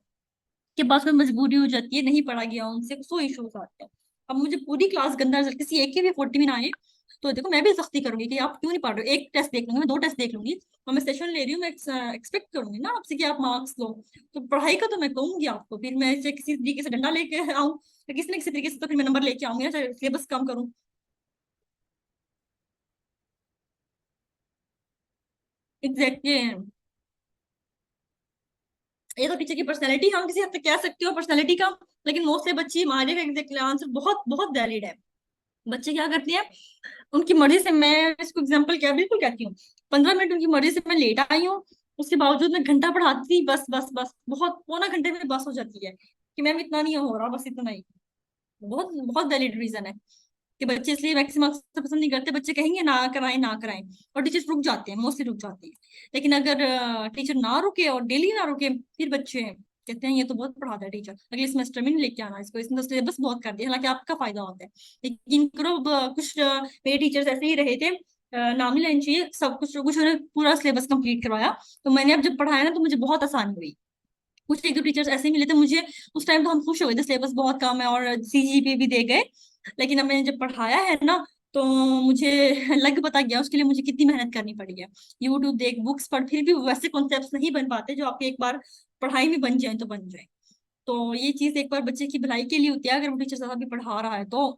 के पास में मजबूरी हो जाती है, नहीं पढ़ा गया उनसे, सो इश्यूज आते हैं। अब मुझे पूरी क्लास गंदा रिजल्ट किसी एक के भी 40 में ना आए तो देखो मैं भी सख्ती करूंगी कि आप क्यों नहीं पढ़ रहे हो। एक टेस्ट देख लूंगी, मैं दो टेस्ट देख लूंगी, और मैं सेशन ले रही हूँ, मैं एक्सपेक्ट करूंगी ना आपसे कि आप मार्क्स लो। तो पढ़ाई का तो मैं कहूंगी आपको, फिर मैं चाहे किसी तरीके से डंडा लेके आऊँ या किसी न किसी तरीके से, तो फिर मैं नंबर लेके आऊंगी ना, चाहे सिलेबस कम करूँ। एग्जैक्टली। ये तो टीचर की पर्सनैलिटी हम किसी हद तक कह सकते हो पर्सनैलिटी का, लेकिन मोस्टली बच्चे हमारे का एग्जैक्ट आंसर बहुत बहुत वैलिड है। बच्चे क्या करते हैं उनकी मर्जी से, मैं इसको एग्जांपल क्या बिल्कुल कहती हूँ, 15 मिनट उनकी मर्जी से मैं लेट आई हूँ, उसके बावजूद मैं घंटा पढ़ाती थी, बस बस बस बहुत पौना घंटे में बस हो जाती है कि मैम इतना नहीं हो रहा, बस इतना ही। बहुत बहुत वैलिड रीजन है कि बच्चे इसलिए मैक्सिमम पसंद नहीं करते, बच्चे कहेंगे ना कराएं ना कराएं, और टीचर्स रुक जाते हैं, मोस्टली रुक जाते हैं। लेकिन अगर टीचर ना रुके और डेली ना रुके, फिर बच्चे कहते हैं ये तो बहुत पढ़ाता है टीचर, अगले सेमेस्टर में नहीं लेके आना इसको, इसने तो सिलेबस बहुत कर दिया, हालांकि आपका फायदा होता है। लेकिन करो कुछ मेरे टीचर्स ऐसे ही रहे थे, नाम नहीं लेना चाहिए, सब कुछ कुछ उन्होंने पूरा सिलेबस कंप्लीट करवाया, तो मैंने अब जब पढ़ाया ना तो मुझे बहुत आसानी हुई। कुछ एक दो टीचर्स ऐसे ही मिले थे मुझे, उस टाइम तो हम खुश हो गए थे, सिलेबस बहुत कम है और सीजीपीए भी दे गए। लेकिन अब मैंने जब पढ़ाया है ना तो मुझे लग पता गया उसके लिए मुझे कितनी मेहनत करनी पड़ी है। यूट्यूब देख, बुक्स पढ़, फिर भी वैसे कॉन्सेप्ट नहीं बन पाते जो आपके एक बार पढ़ाई में बन जाए तो बन जाए। तो ये चीज एक बार बच्चे की भलाई के लिए होती है, अगर वो टीचर ज्यादा भी पढ़ा रहा है तो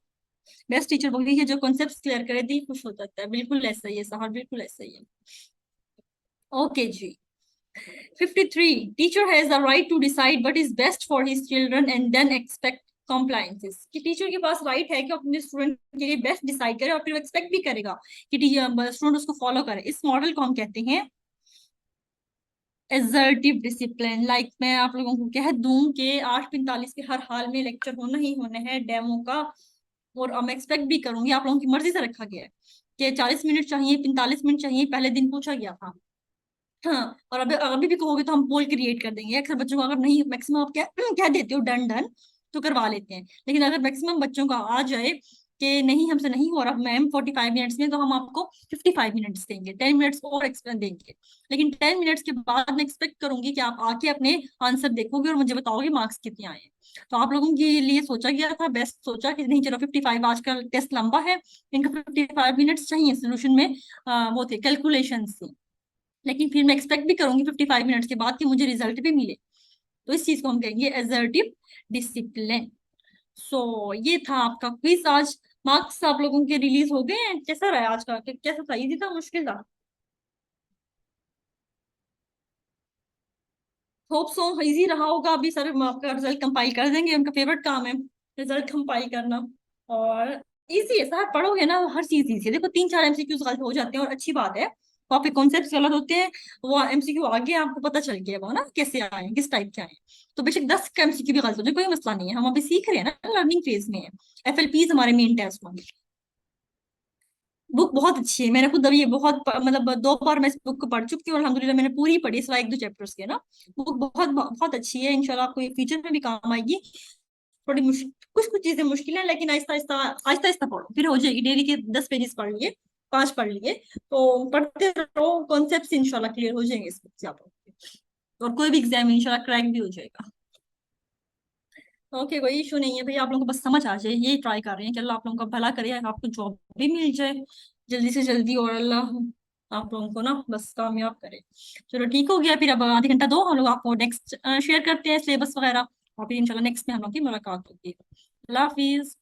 बेस्ट टीचर वही है जो कॉन्सेप्ट क्लियर करे, दिल खुश हो जाता है। बिल्कुल ऐसा ही है सहार, बिल्कुल ऐसा ही है। ओके जी। 53, teacher has the right to decide what is best for his children and then expect compliances। कि टीचर के पास राइट है कि अपने स्टूडेंट के लिए बेस्ट डिसाइड करे और फिर एक्सपेक्ट भी करेगा कि स्टूडेंट उसको फॉलो करे। इस मॉडल को हम कहते हैं एसर्टिव डिसिप्लिन। लाइक मैं आप लोगों को कह दूं कि 8:45 के हर हाल में लेक्चर होना ही होना है डेमो का, और हम एक्सपेक्ट भी करूंगी, आप लोगों की मर्जी से रखा गया है कि 40 मिनट चाहिए 45 मिनट चाहिए, पहले दिन पूछा गया था। हाँ, और अभी अभी भी कहोगे तो हम पोल क्रिएट कर देंगे। अक्सर बच्चों को अगर नहीं, मैक्सिमम आप क्या कह देते हो डन डन, तो करवा लेते हैं। लेकिन अगर मैक्सिमम बच्चों का आ जाए कि नहीं हमसे नहीं हो रहा मैम 45 मिनट्स में, तो हम आपको 55 मिनट्स देंगे, 10 मिनट्स और एक्सपेंड देंगे। लेकिन 10 मिनट्स के बाद मैं एक्सपेक्ट करूंगी कि आप आके अपने आंसर देखोगे और मुझे बताओगे मार्क्स कितने आए हैं। तो आप लोगों के लिए सोचा गया था, बेस्ट सोचा कि नहीं चलो 55, आज का टेस्ट लंबा है, इनका 55 मिनट्स चाहिए सोल्यूशन में, वो थे कैलकुलेशन थी। लेकिन फिर मैं एक्सपेक्ट भी करूंगी 55 मिनट्स के बाद कि मुझे रिजल्ट भी मिले। तो इस चीज को हम कहेंगे एसर्टिव डिसिप्लिन। सो ये था आपका क्विज आज। मार्क्स आप लोगों के रिलीज हो गए हैं, कैसा रहा आज का, कैसा था, इजी था मुश्किल था? होप सो इजी रहा होगा। अभी सर आपका रिजल्ट कंपाइल कर देंगे, उनका फेवरेट काम है रिजल्ट कंपाइल करना। और इजी है सर, पढ़ोगे ना हर चीज इजी है। देखो 3 4 एमसीक्यूज गलत हो जाते हैं और अच्छी बात है, तो आपके कॉन्सेप्ट गलत होते हैं, वो एमसीक्यू आगे आपको पता चल गया वो ना कैसे आए हैं, किस टाइप के आए हैं। तो बेशक 10 का एमसीक्यू भी गलत हो जाए कोई मसला नहीं है, हम अभी सीख रहे हैं ना, लर्निंग फेज में है। एफएलपीज हमारे मेन टेस्ट होंगे। बुक बहुत अच्छी है, मैंने खुद अभी ये बहुत मतलब 2 बार मैं इस बुक को पढ़ चुकी हूँ, और अल्हम्दुलिल्लाह मैंने पूरी पढ़ी सिवाय एक दो चैप्टर्स के ना। बुक बहुत बहुत अच्छी है, इंशाल्लाह आपको ये फ्यूचर में भी काम आएगी। थोड़ी मुश्किल, कुछ कुछ चीजें मुश्किल है, लेकिन आहिस्ता आहिस्ता आहिस्ता आहिस्ता पढ़ो फिर हो जाएगी। डेली के 10 पेजेस पढ़ लिए, 5 पढ़ लिए, तो पढ़ते रहो, कॉन्सेप्ट इंशाल्लाह क्लियर हो जाएंगे इस बुक से आप लोगों के। और कोई भी एग्जाम इंशाल्लाह क्रैक भी हो जाएगा। ओके, कोई इशू नहीं है भैया, आप लोगों को बस समझ आ जाए, यही ट्राई कर रहे हैं कि अल्लाह आप लोगों का भला करे, आपको जॉब भी मिल जाए। जल्दी से जल्दी, और अल्लाह आप लोगों को ना बस कामयाब करे। चलो ठीक हो गया, फिर अब आधे घंटा दो, हम लोग आपको नेक्स्ट शेयर करते हैं सिलेबस वगैरह, और फिर इंशाल्लाह नेक्स्ट में हम लोग की मुलाकात होगी। अल्लाह हाफिज।